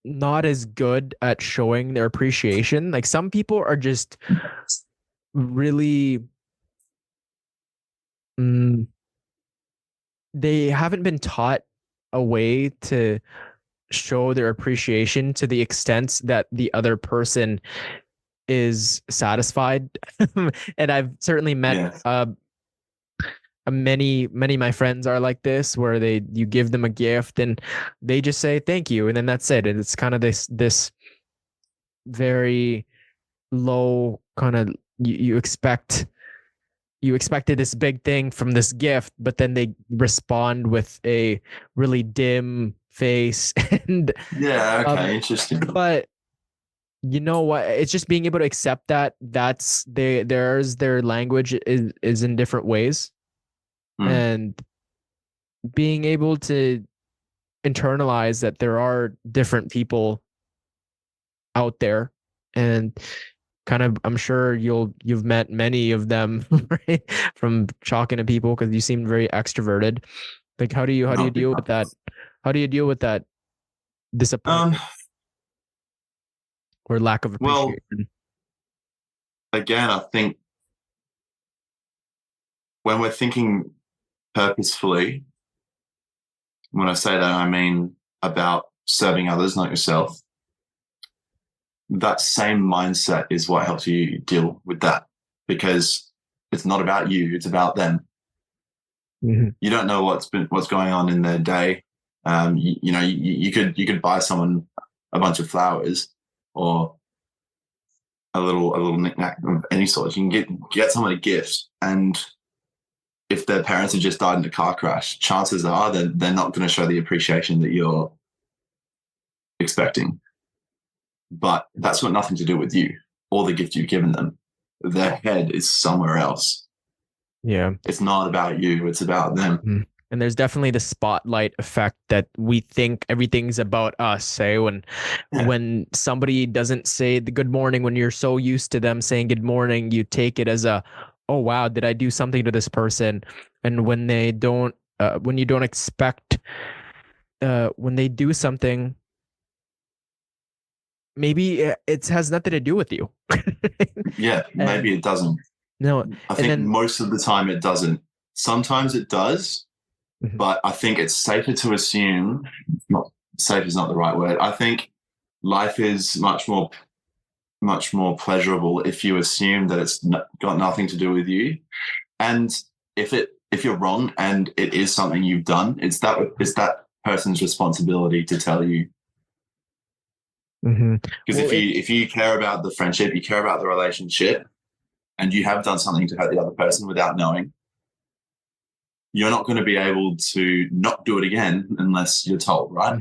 [SPEAKER 2] as good at showing their appreciation. Like some people are just really they haven't been taught a way to show their appreciation to the extent that the other person is satisfied. And I've certainly met many of my friends are like this, where you give them a gift and they just say thank you, and then that's it. And it's kind of this very low kind of, you expected this big thing from this gift, but then they respond with a really dim face. And
[SPEAKER 3] interesting.
[SPEAKER 2] But you know what, it's just being able to accept that their language is in different ways, and being able to internalize that there are different people out there, and kind of, I'm sure you've met many of them, right? From talking to people, because you seem very extroverted. Like, how do you deal with that? How do you deal with that disappointment or lack of appreciation?
[SPEAKER 3] Well, again, I think when we're thinking purposefully, when I say that, I mean about serving others, not yourself. That same mindset is what helps you deal with that, because it's not about you, it's about them. You don't know what's going on in their day. You could buy someone a bunch of flowers or a little knick-knack of any sort. You can get someone a gift, and if their parents have just died in a car crash, chances are that they're not going to show the appreciation that you're expecting. But that's got nothing to do with you or the gift you've given them. Their head is somewhere else.
[SPEAKER 2] Yeah.
[SPEAKER 3] It's not about you, it's about them.
[SPEAKER 2] And there's definitely the spotlight effect that we think everything's about us. Say when somebody doesn't say the good morning, when you're so used to them saying good morning, you take it as a, oh wow, did I do something to this person? And when they don't, when you don't expect, when they do something, maybe it has nothing to do with you.
[SPEAKER 3] Maybe it doesn't.
[SPEAKER 2] No,
[SPEAKER 3] I think most of the time it doesn't. Sometimes it does, but I think it's safer to assume, not safe is not the right word. I think life is much more pleasurable if you assume that it's got nothing to do with you. And if you're wrong and it is something you've done, it's that person's responsibility to tell you. Because if you care about the friendship, you care about the relationship, and you have done something to hurt the other person without knowing, you're not going to be able to not do it again unless you're told, right?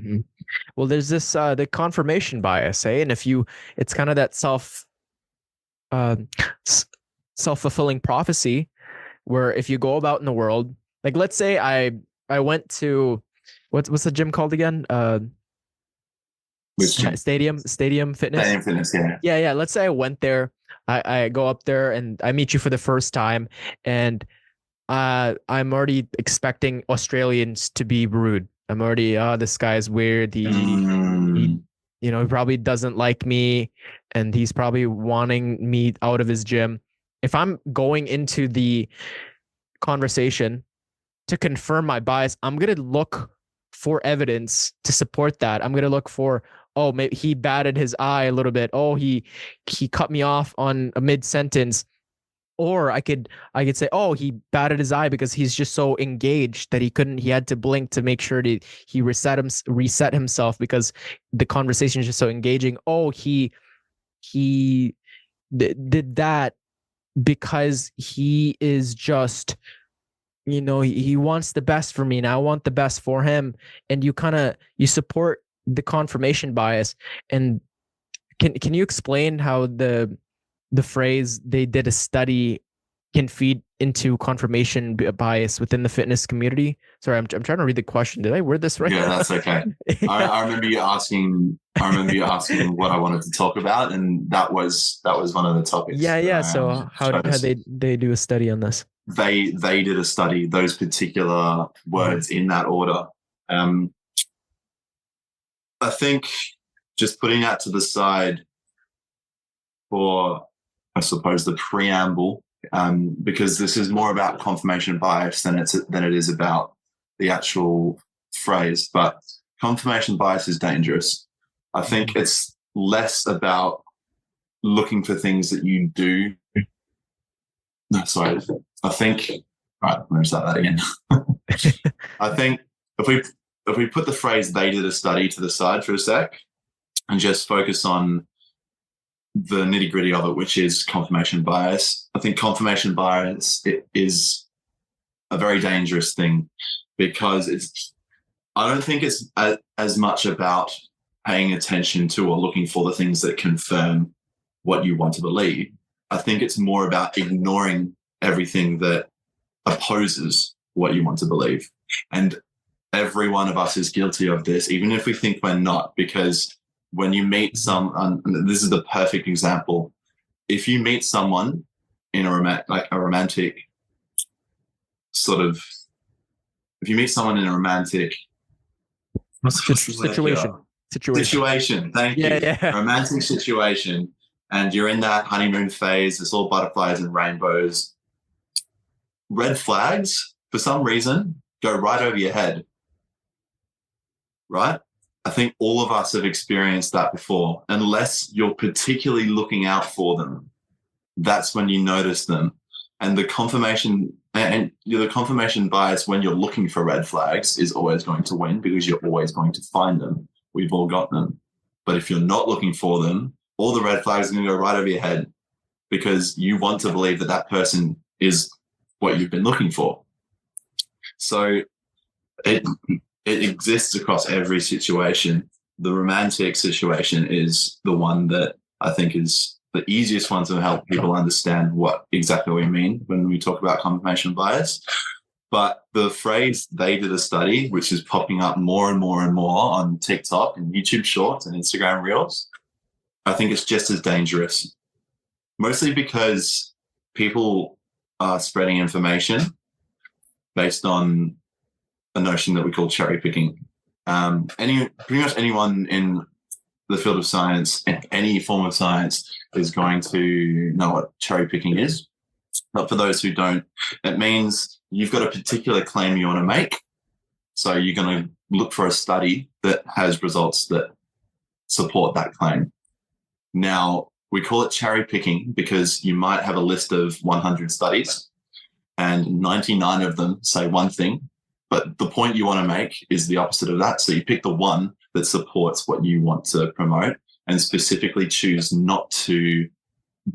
[SPEAKER 2] Well, there's this the confirmation bias, and it's kind of that self-fulfilling prophecy, where if you go about in the world, like let's say I went to what's the gym called again? Stadium Fitness.
[SPEAKER 3] Stadium Fitness,
[SPEAKER 2] yeah. Let's say I went there. I go up there and I meet you for the first time, and I'm already expecting Australians to be rude. I'm already, this guy's weird. He probably doesn't like me, and he's probably wanting me out of his gym. If I'm going into the conversation to confirm my bias, I'm going to look for evidence to support that. I'm going to look for, oh, maybe he batted his eye a little bit. Oh, he cut me off on a mid-sentence. Or I could say, oh, he batted his eye because he's just so engaged that he had to blink to make sure that he reset himself because the conversation is just so engaging. Oh, he did that because he is just, he wants the best for me and I want the best for him. And you support the confirmation bias. And can you explain how the phrase "they did a study" can feed into confirmation bias within the fitness community? Sorry, I'm trying to read the question. Did I word this right?
[SPEAKER 3] Yeah, that's okay. I remember you asking. I remember you asking what I wanted to talk about, and that was one of the topics.
[SPEAKER 2] Yeah. So how they do a study on this?
[SPEAKER 3] They did a study, those particular words in that order. I think just putting that to the side for, I suppose, the preamble, because this is more about confirmation bias than it is about the actual phrase. But confirmation bias is dangerous. I think it's less about looking for things that you do. No, sorry. I think, right, let me start that again. I think if we put the phrase "they did a study" to the side for a sec and just focus on the nitty-gritty of it, which is confirmation bias, I think confirmation bias is a very dangerous thing, because I don't think it's as much about paying attention to or looking for the things that confirm what you want to believe. I think it's more about ignoring everything that opposes what you want to believe. And every one of us is guilty of this, even if we think we're not, because when you meet this is the perfect example. If you meet someone in a romantic sort of, if you meet someone in a romantic situation, thank you.
[SPEAKER 2] Yeah.
[SPEAKER 3] Romantic situation, and you're in that honeymoon phase, it's all butterflies and rainbows. Red flags, for some reason, go right over your head. Right? I think all of us have experienced that before. Unless you're particularly looking out for them, that's when you notice them. And the confirmation bias when you're looking for red flags is always going to win, because you're always going to find them. We've all got them. But if you're not looking for them, all the red flags are going to go right over your head, because you want to believe that that person is what you've been looking for. So it exists across every situation. The romantic situation is the one that I think is the easiest one to help people understand what exactly we mean when we talk about confirmation bias. But the phrase "they did a study," which is popping up more and more and more on TikTok and YouTube Shorts and Instagram Reels, I think it's just as dangerous. Mostly because people are spreading information based on a notion that we call cherry picking. Pretty much anyone in the field of science, any form of science, is going to know what cherry picking is. But for those who don't, it means you've got a particular claim you want to make. So you're going to look for a study that has results that support that claim. Now, we call it cherry picking because you might have a list of 100 studies and 99 of them say one thing, but the point you want to make is the opposite of that. So you pick the one that supports what you want to promote and specifically choose not to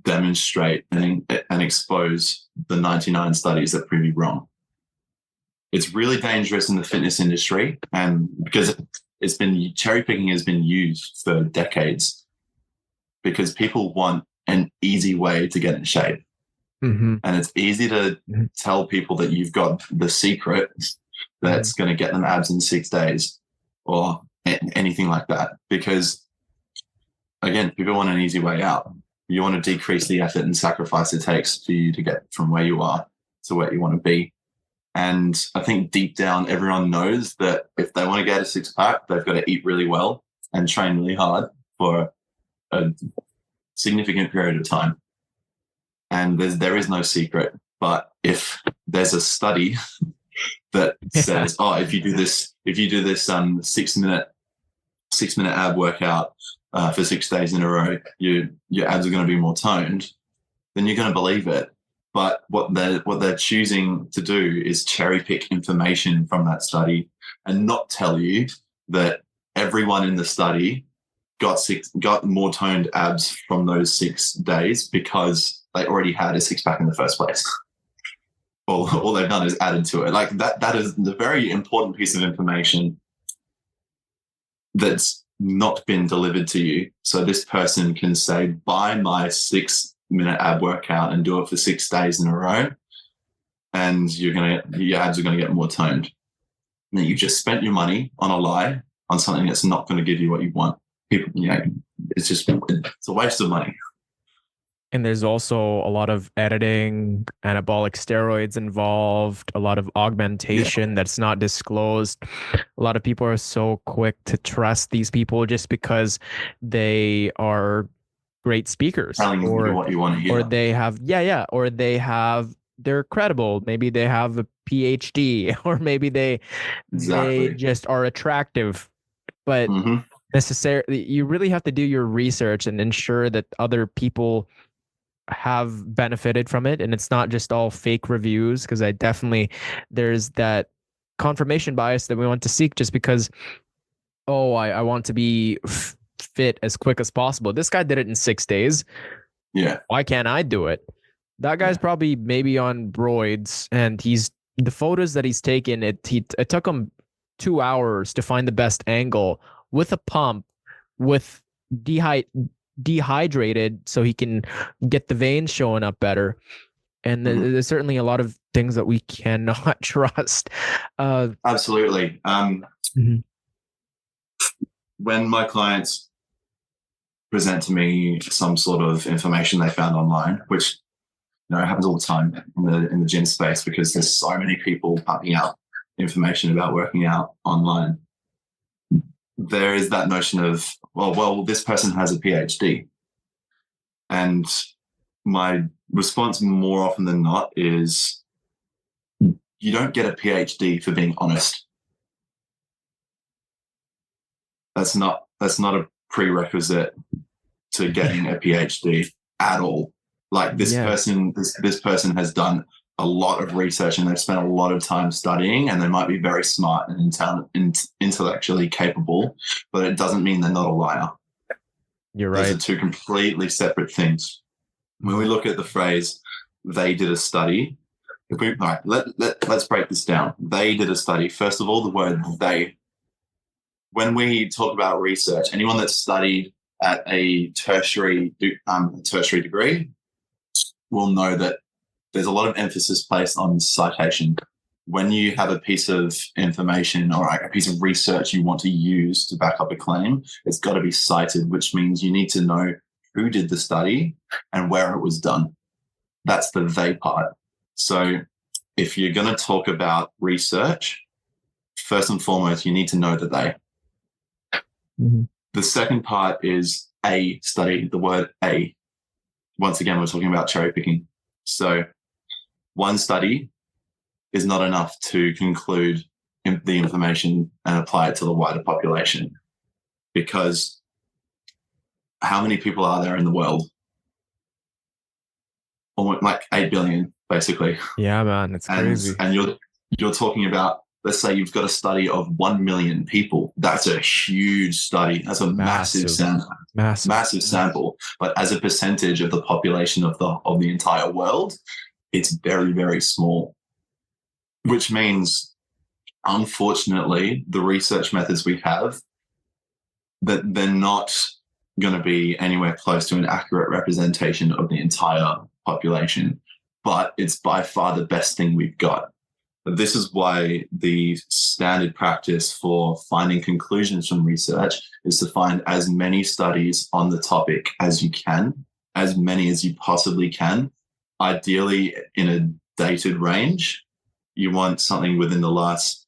[SPEAKER 3] demonstrate and expose the 99 studies that prove you wrong. It's really dangerous in the fitness industry, and because cherry picking has been used for decades, because people want an easy way to get in shape.
[SPEAKER 2] Mm-hmm.
[SPEAKER 3] And it's easy to tell people that you've got the secret that's going to get them abs in 6 days or anything like that. Because, again, people want an easy way out. You want to decrease the effort and sacrifice it takes for you to get from where you are to where you want to be. And I think deep down, everyone knows that if they want to get a six-pack, they've got to eat really well and train really hard for a significant period of time. And there is no secret. But if there's a study that says, oh, if you do this 6-minute ab workout for 6 days in a row, your abs are going to be more toned, then you're going to believe it. But what they're choosing to do is cherry pick information from that study and not tell you that everyone in the study got more toned abs from those 6 days because they already had a six-pack in the first place. All they've done is added to it. Like that is the very important piece of information that's not been delivered to you. So this person can say, buy my 6 minute ab workout and do it for 6 days in a row, and your abs are going to get more toned. And then you've just spent your money on a lie, on something that's not going to give you what you want. People, it's a waste of money.
[SPEAKER 2] And there's also a lot of editing, anabolic steroids involved, a lot of augmentation that's not disclosed. A lot of people are so quick to trust these people just because they are great speakers,
[SPEAKER 3] Telling you what you want to hear.
[SPEAKER 2] or they have, or they're credible. Maybe they have a PhD, or maybe they just are attractive. But necessarily, you really have to do your research and ensure that other people have benefited from it, and it's not just all fake reviews, because there's that confirmation bias that we want to seek just because I want to be fit as quick as possible. This guy did it in 6 days. Why can't I do it? That guy's probably maybe on roids, and the photos that he's taken, it took him 2 hours to find the best angle with a pump, with dehydrated so he can get the veins showing up better. And there's certainly a lot of things that we cannot trust.
[SPEAKER 3] Absolutely. When my clients present to me some sort of information they found online, which it happens all the time in the gym space, because there's so many people pumping out information about working out online, there is that notion of, well, this person has a PhD. And my response more often than not is, you don't get a PhD for being honest. That's not a prerequisite to getting a PhD at all. Like this person has done a lot of research, and they've spent a lot of time studying, and they might be very smart and intellectually capable, but it doesn't mean they're not a liar.
[SPEAKER 2] You're right.
[SPEAKER 3] Those are two completely separate things. When we look at the phrase, they did a study, let's break this down. They did a study. First of all, the word they. When we talk about research, anyone that's studied at a tertiary degree will know that there's a lot of emphasis placed on citation. When you have a piece of information or a piece of research you want to use to back up a claim, it's got to be cited, which means you need to know who did the study and where it was done. That's the they part. So if you're going to talk about research, first and foremost, you need to know the they. The second part is a study, the word a. Once again, we're talking about cherry picking. So one study is not enough to conclude the information and apply it to the wider population, because how many people are there in the world? Almost like 8 billion, basically.
[SPEAKER 2] Yeah, man, it's crazy.
[SPEAKER 3] And you're talking about, let's say you've got a study of 1 million people. That's a huge study. That's a massive sample. But as a percentage of the population of the entire world, it's very, very small. Which means, unfortunately, the research methods we have, that they're not going to be anywhere close to an accurate representation of the entire population. But it's by far the best thing we've got. This is why the standard practice for finding conclusions from research is to find as many studies on the topic as you can, as many as you possibly can, ideally in a dated range. You want something within the last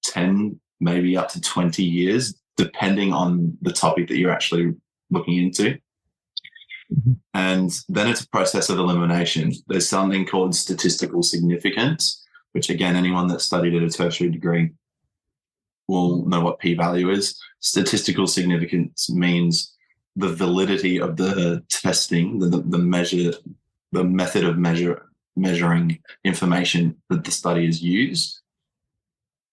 [SPEAKER 3] 10, maybe up to 20 years, depending on the topic that you're actually looking into. And then it's a process of elimination. There's something called statistical significance, which again, anyone that studied at a tertiary degree will know what p-value is. Statistical significance means the validity of the testing, the method of measuring information that the study has used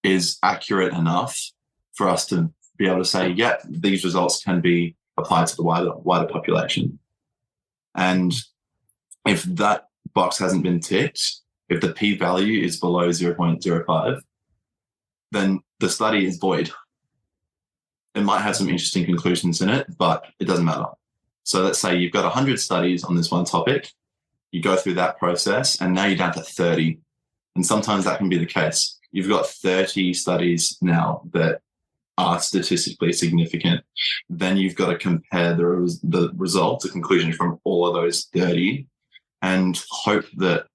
[SPEAKER 3] is accurate enough for us to be able to say, yeah, these results can be applied to the wider population. And if that box hasn't been ticked, if the p-value is below 0.05, then the study is void. It might have some interesting conclusions in it, but it doesn't matter. So let's say you've got 100 studies on this one topic. You go through that process, and now you're down to 30. And sometimes that can be the case. You've got 30 studies now that are statistically significant. Then you've got to compare the results, the conclusion from all of those 30, and hope that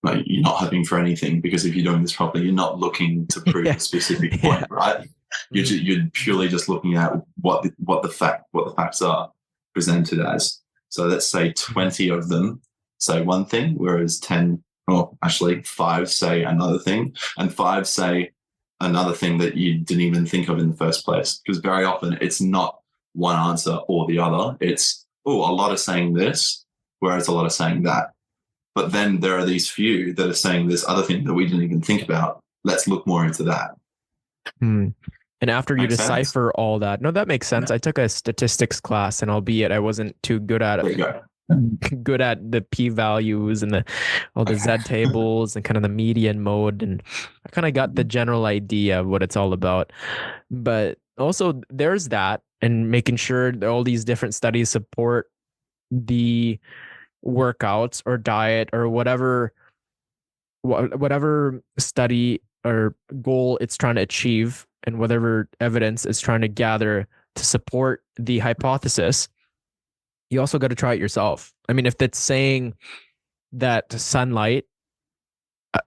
[SPEAKER 3] you're not hoping for anything, because if you're doing this properly, you're not looking to prove a specific point, right? You're purely just looking at what the facts are presented as. So let's say 20 of them say one thing, whereas 5 say another thing, and 5 say another thing that you didn't even think of in the first place. Because very often it's not one answer or the other. It's, a lot are saying this, whereas a lot are saying that. But then there are these few that are saying this other thing that we didn't even think about. Let's look more into that.
[SPEAKER 2] And after you decipher all that, no, that makes sense.
[SPEAKER 3] Yeah.
[SPEAKER 2] I took a statistics class, and albeit I wasn't too good at it.
[SPEAKER 3] There you go.
[SPEAKER 2] Good at the p-values and all the z tables and kind of the median mode, and I kind of got the general idea of what it's all about. But also there's that, and making sure that all these different studies support the workouts or diet or whatever study or goal it's trying to achieve, and whatever evidence it's trying to gather to support the hypothesis. You also got to try it yourself. I mean, if it's saying that sunlight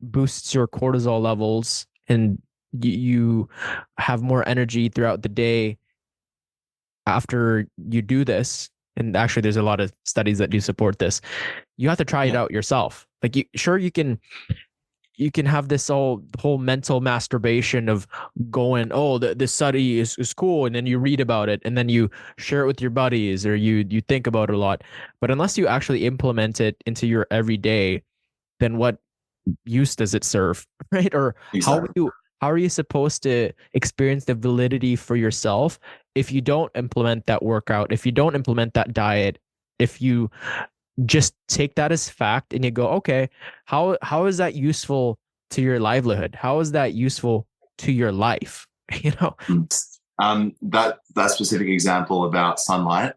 [SPEAKER 2] boosts your cortisol levels and you have more energy throughout the day after you do this, and actually there's a lot of studies that do support this, you have to try it out yourself. Like, you can have this whole mental masturbation of going, this study is cool, and then you read about it, and then you share it with your buddies, or you think about it a lot. But unless you actually implement it into your everyday, then what use does it serve, right? Or
[SPEAKER 3] exactly.
[SPEAKER 2] how are you supposed to experience the validity for yourself if you don't implement that workout, if you don't implement that diet, if you just take that as fact and you go, okay, how is that useful to your livelihood? How is that useful to your life?
[SPEAKER 3] That specific example about sunlight.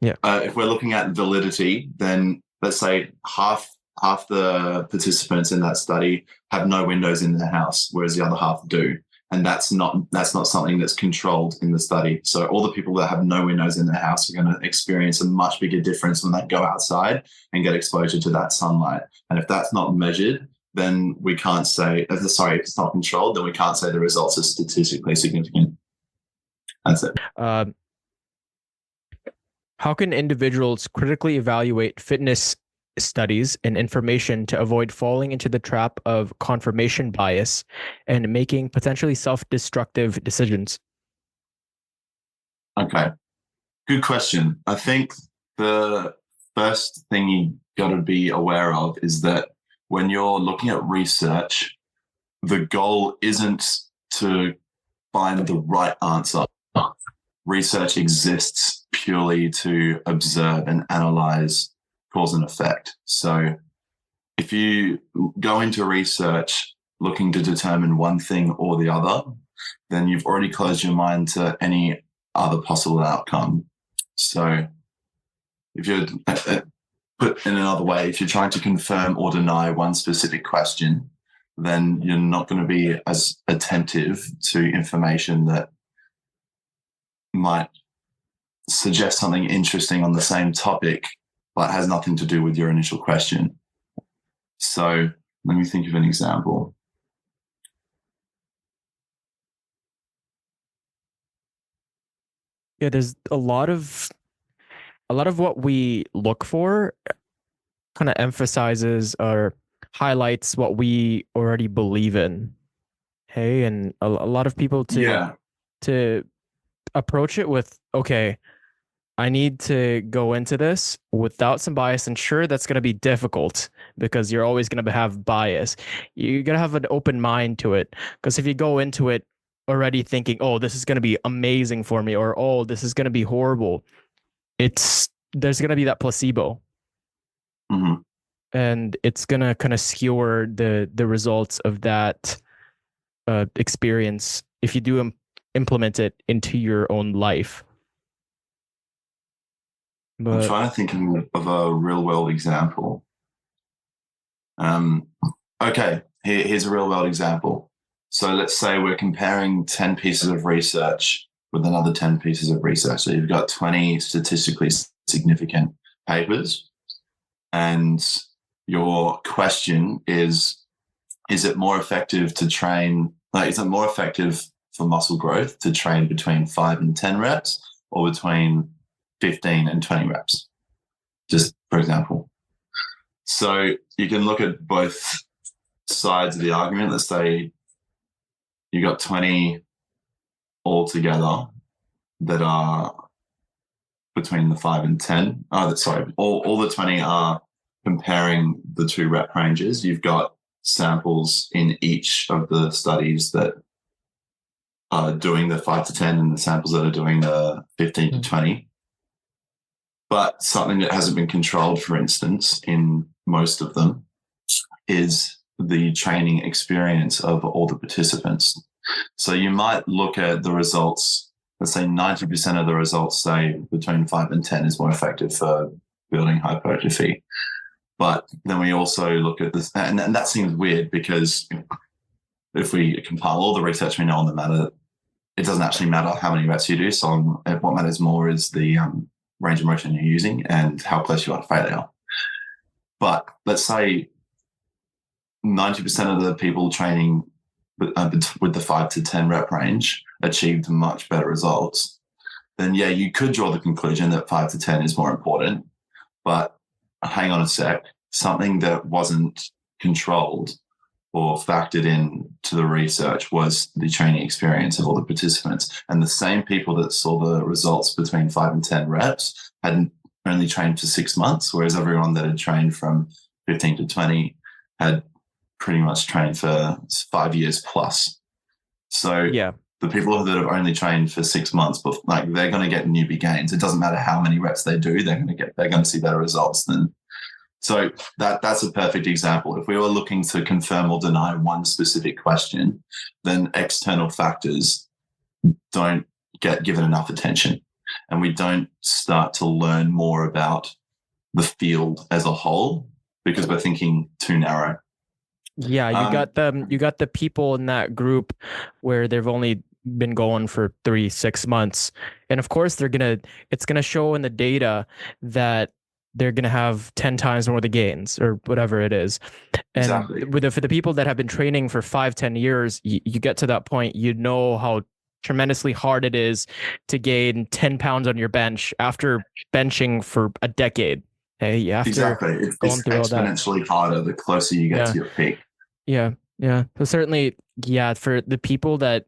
[SPEAKER 2] Yeah.
[SPEAKER 3] If we're looking at validity, then let's say half the participants in that study have no windows in their house, whereas the other half do. And that's not something that's controlled in the study. So all the people that have no windows in their house are going to experience a much bigger difference when they go outside and get exposure to that sunlight. And if that's not measured, then we can't say, if it's not controlled, then we can't say the results are statistically significant. That's it.
[SPEAKER 2] How can individuals critically evaluate fitness studies and information to avoid falling into the trap of confirmation bias and making potentially self-destructive decisions?
[SPEAKER 3] Okay. Good question. I think the first thing you got to be aware of is that when you're looking at research, the goal isn't to find the right answer. Research exists purely to observe and analyze cause and effect. So if you go into research looking to determine one thing or the other, then you've already closed your mind to any other possible outcome. So if you're put in another way, if you're trying to confirm or deny one specific question, then you're not going to be as attentive to information that might suggest something interesting on the same topic, but has nothing to do with your initial question. So let me think of an example.
[SPEAKER 2] Yeah, there's a lot of what we look for kind of emphasizes or highlights what we already believe in. Hey, and a lot of people to approach it with, okay, I need to go into this without some bias, and sure, that's going to be difficult because you're always going to have bias. You got to have an open mind to it, because if you go into it already thinking, oh, this is going to be amazing for me, or oh, this is going to be horrible, there's going to be that placebo.
[SPEAKER 3] Mm-hmm.
[SPEAKER 2] And it's going to kind of skewer the results of that experience if you do implement it into your own life.
[SPEAKER 3] I'm
[SPEAKER 2] but
[SPEAKER 3] trying to think of a real world example. Okay, here's a real world example. So let's say we're comparing 10 pieces of research with another 10 pieces of research. So you've got 20 statistically significant papers, and your question is it more effective to train, is it more effective for muscle growth to train between 5 and 10 reps or between 15 and 20 reps? Just for example. So you can look at both sides of the argument. Let's say you got 20 altogether that are between the 5 and 10. All the 20 are comparing the two rep ranges. You've got samples in each of the studies that are doing the 5 to 10 and the samples that are doing the 15 to 20. But something that hasn't been controlled, for instance, in most of them is the training experience of all the participants. So you might look at the results, let's say 90% of the results say between 5 and 10 is more effective for building hypertrophy. But then we also look at this, and that seems weird because if we compile all the research we know on the matter, it doesn't actually matter how many reps you do. So what matters more is the range of motion you're using and how close you are to failure. But let's say 90% of the people training with the 5 to 10 rep range achieved much better results, then yeah, you could draw the conclusion that 5 to 10 is more important. But hang on a sec, something that wasn't controlled or factored in to the research was the training experience of all the participants. And the same people that saw the results between 5 and 10 reps had only trained for 6 months, whereas everyone that had trained from 15 to 20 had pretty much trained for 5 years plus. So
[SPEAKER 2] yeah,
[SPEAKER 3] the people that have only trained for 6 months, but like they're going to get newbie gains. It doesn't matter how many reps they do; they're going to see better results than. So that's a perfect example. If we were looking to confirm or deny one specific question, then external factors don't get given enough attention, and we don't start to learn more about the field as a whole because we're thinking too narrow.
[SPEAKER 2] Yeah, you got the people in that group where they've only been going for 6 months. And of course it's gonna show in the data that they're gonna have 10 times more the gains or whatever it is. And
[SPEAKER 3] Exactly.
[SPEAKER 2] for the people that have been training for 5-10 years, you get to that point, you know how tremendously hard it is to gain 10 pounds on your bench after benching for a decade. Hey, after
[SPEAKER 3] exactly. It's exponentially harder the closer you get to your peak.
[SPEAKER 2] Yeah. So certainly, yeah, for the people that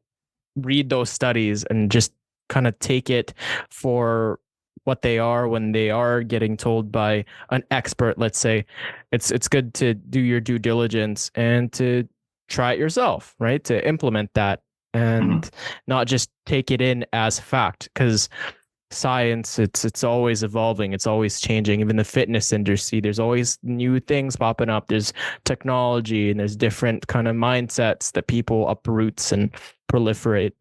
[SPEAKER 2] read those studies and just kind of take it for what they are when they are getting told by an expert, let's say, it's good to do your due diligence and to try it yourself, right? To implement that and not just take it in as fact, because science, it's always evolving, it's always changing. Even the fitness industry, there's always new things popping up. There's technology and there's different kind of mindsets that people uproots and proliferate.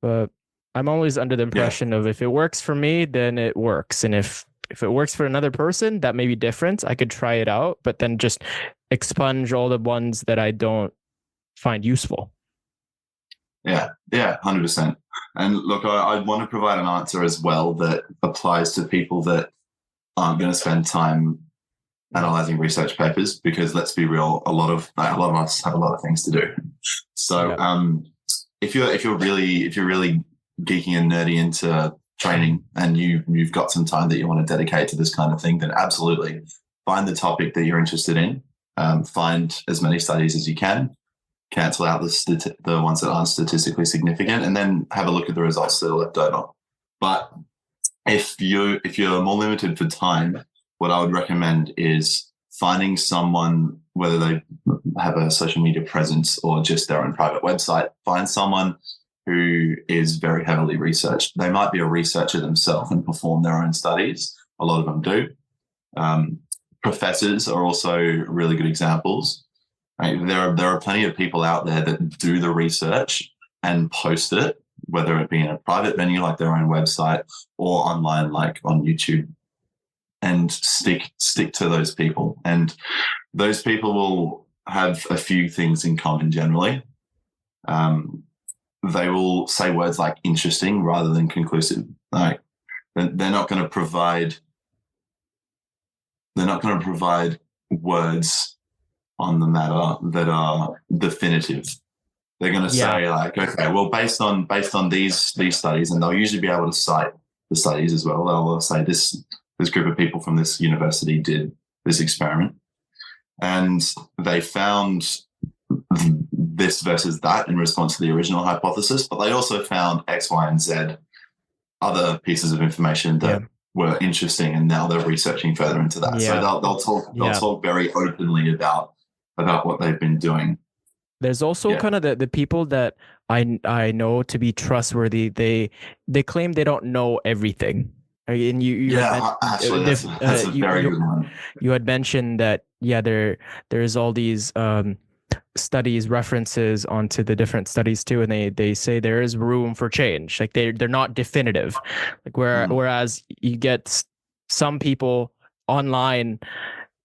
[SPEAKER 2] But I'm always under the impression of if it works for me, then it works, and if it works for another person, that may be different. I could try it out, but then just expunge all the ones that I don't find useful.
[SPEAKER 3] Yeah, 100%. And look, I want to provide an answer as well that applies to people that aren't going to spend time analyzing research papers, because let's be real, a lot of us have a lot of things to do. So if you're really geeking and nerdy into training and you've got some time that you want to dedicate to this kind of thing, then absolutely find the topic that you're interested in. Find as many studies as you can. Cancel out the ones that aren't statistically significant, and then have a look at the results that are left over. But if you're more limited for time, what I would recommend is finding someone, whether they have a social media presence or just their own private website, find someone who is very heavily researched. They might be a researcher themselves and perform their own studies. A lot of them do. Professors are also really good examples. Right? There are plenty of people out there that do the research and post it, whether it be in a private venue like their own website or online like on YouTube. and stick to those people. And those people will have a few things in common generally. They will say words like interesting rather than conclusive. Like they're not going to provide words on the matter that are definitive. They're going to say like, okay, well, based on these studies, and they'll usually be able to cite the studies as well. They'll say this group of people from this university did this experiment, and they found this versus that in response to the original hypothesis, but they also found X, Y, and Z other pieces of information that were interesting, and now they're researching further into that. So they'll talk very openly about what they've been doing.
[SPEAKER 2] There's also kind of the people that I know to be trustworthy. They claim they don't know everything. And
[SPEAKER 3] actually, that's a very good one.
[SPEAKER 2] You had mentioned that there's all these studies, references onto the different studies too, and they say there is room for change. Like they're not definitive. Like whereas you get some people online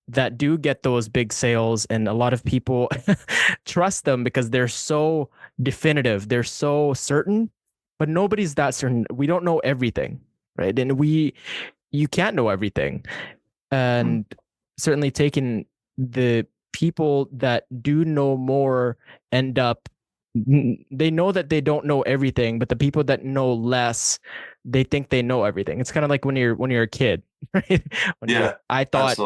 [SPEAKER 2] that do get those big sales, and a lot of people trust them because they're so definitive, they're so certain, but nobody's that certain. We don't know everything, right? And you can't know everything. And certainly taking the people that do know more end up, they know that they don't know everything, but the people that know less, they think they know everything. It's kind of like when you're a kid, right? I thought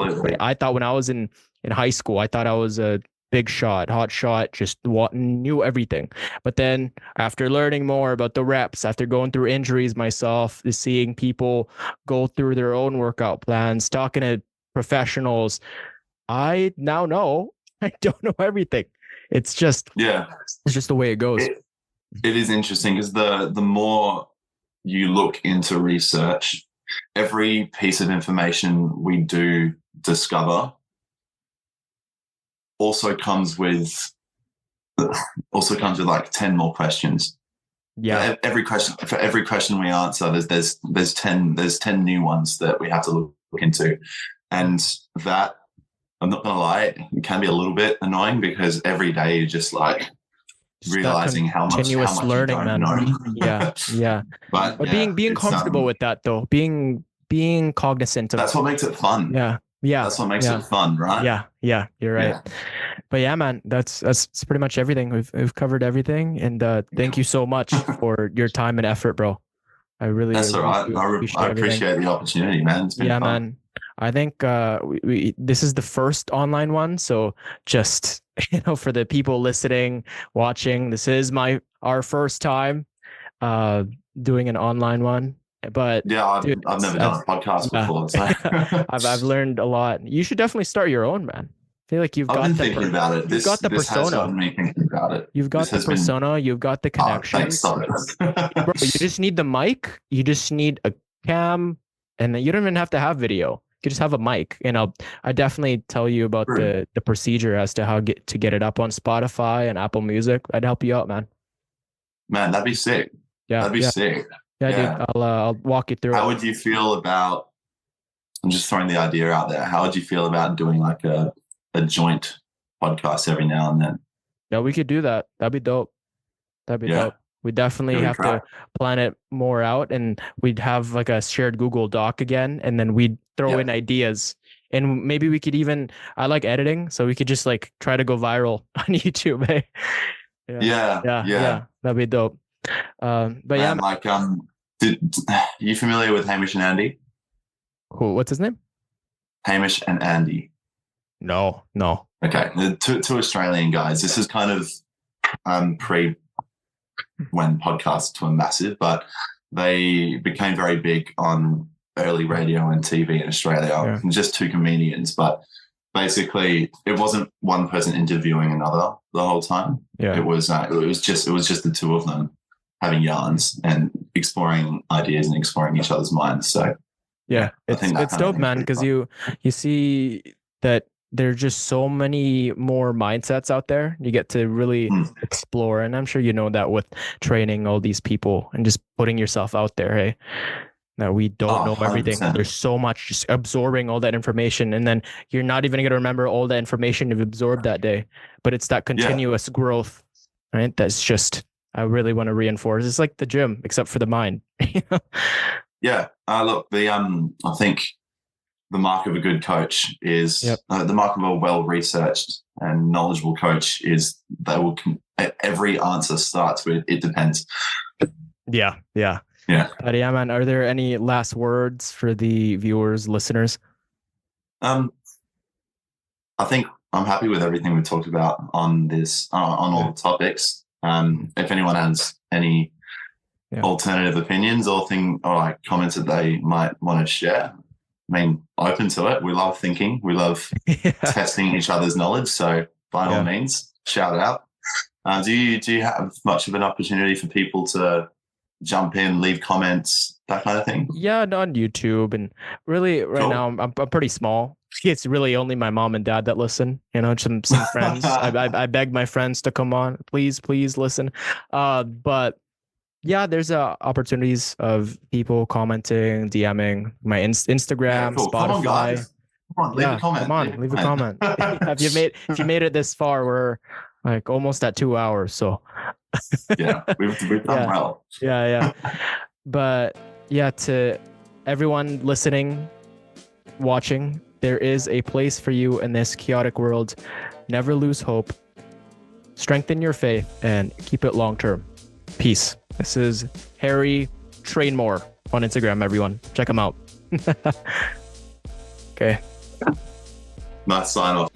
[SPEAKER 2] when I was in high school, I thought I was a big shot, hot shot, just knew everything. But then after learning more about the reps, after going through injuries myself, seeing people go through their own workout plans, talking to professionals, I now know I don't know everything. It's just the way it goes.
[SPEAKER 3] It is interesting because the more you look into research, every piece of information we do discover also comes with like 10 more questions.
[SPEAKER 2] Yeah.
[SPEAKER 3] For every question we answer, there's 10 new ones that we have to look into, and that, I'm not gonna lie, it can be a little bit annoying because every day you're just like realizing how much
[SPEAKER 2] learning,
[SPEAKER 3] you don't
[SPEAKER 2] know. Yeah. But being comfortable with that though, being cognizant of
[SPEAKER 3] that's what makes it fun.
[SPEAKER 2] Yeah.
[SPEAKER 3] That's what makes it fun, right?
[SPEAKER 2] Yeah. You're right. Yeah. But yeah, man, that's pretty much everything. We've covered everything, and thank you so much for your time and effort, bro.
[SPEAKER 3] That's all right. I appreciate the opportunity, man. It's been fun.
[SPEAKER 2] Man. I think this is the first online one, so just for the people listening, watching, this is our first time doing an online one. But
[SPEAKER 3] dude, I've never done a podcast before, so
[SPEAKER 2] I've learned a lot. You should definitely start your own, man. I feel like you've got
[SPEAKER 3] thinking about it.
[SPEAKER 2] You've got the persona.
[SPEAKER 3] Has gotten me thinking about it.
[SPEAKER 2] You've got the persona. You've got the connections.
[SPEAKER 3] Bro,
[SPEAKER 2] you just need the mic. You just need a cam, and you don't even have to have video. You just have a mic, and I definitely tell you about the procedure as to how to get it up on Spotify and Apple Music. I'd help you out, man.
[SPEAKER 3] Man, that'd be sick.
[SPEAKER 2] Yeah,
[SPEAKER 3] that'd be sick.
[SPEAKER 2] Yeah, dude. I'll walk you through.
[SPEAKER 3] How would you feel about? I'm just throwing the idea out there. How would you feel about doing like a joint podcast every now and then?
[SPEAKER 2] Yeah, we could do that. That'd be dope. Dope. We definitely have to plan it more out, and we'd have like a shared Google Doc again, and then we'd throw in ideas, and maybe we could even, I like editing, so we could just like try to go viral on YouTube. Eh? Yeah. That'd be dope. But
[SPEAKER 3] you familiar with Hamish and Andy?
[SPEAKER 2] Who? What's his name?
[SPEAKER 3] Hamish and Andy.
[SPEAKER 2] No.
[SPEAKER 3] Okay, two Australian guys. This is kind of pre when podcasts were massive, but they became very big on early radio and TV in Australia. Just two comedians, but basically it wasn't one person interviewing another the whole time. It was just the two of them having yarns and exploring ideas and exploring each other's minds. So
[SPEAKER 2] it's dope, man, because you see that there are just so many more mindsets out there. You get to really explore, and I'm sure you know that with training all these people and just putting yourself out there. Hey,
[SPEAKER 1] that we don't
[SPEAKER 3] Oh,
[SPEAKER 1] know everything.
[SPEAKER 3] 100%.
[SPEAKER 1] There's so much just absorbing all that information, and then you're not even going to remember all the information you've absorbed that day. But it's that continuous growth, right? That's just, I really want to reinforce. It's like the gym, except for the mind.
[SPEAKER 3] Yeah. Look, I think the mark of a good coach is the mark of a well-researched and knowledgeable coach is they will every answer starts with "it depends."
[SPEAKER 1] Yeah. But yeah, man. Are there any last words for the viewers, listeners?
[SPEAKER 3] I think I'm happy with everything we talked about on this on all the topics. If anyone has any alternative opinions or like comments that they might want to share, I mean, open to it. We love thinking. We love testing each other's knowledge. So by all means, shout out. Do you have much of an opportunity for people to jump in, leave comments, that kind of thing?
[SPEAKER 1] Yeah, on YouTube, and really right now I'm pretty small. It's really only my mom and dad that listen. You know, some friends. I beg my friends to come on, please listen. But yeah, there's opportunities of people commenting, DMing my Instagram,
[SPEAKER 3] cool.
[SPEAKER 1] Spotify.
[SPEAKER 3] Come on, guys. Come on, leave a comment.
[SPEAKER 1] Come on, leave a comment. If you made it this far, we're like almost at 2 hours. So
[SPEAKER 3] yeah, we've done well.
[SPEAKER 1] Yeah. But yeah, to everyone listening, watching, there is a place for you in this chaotic world. Never lose hope. Strengthen your faith and keep it long term. Peace. This is Harry Trainingmore on Instagram, everyone. Check him out. Okay.
[SPEAKER 3] Nice sign off.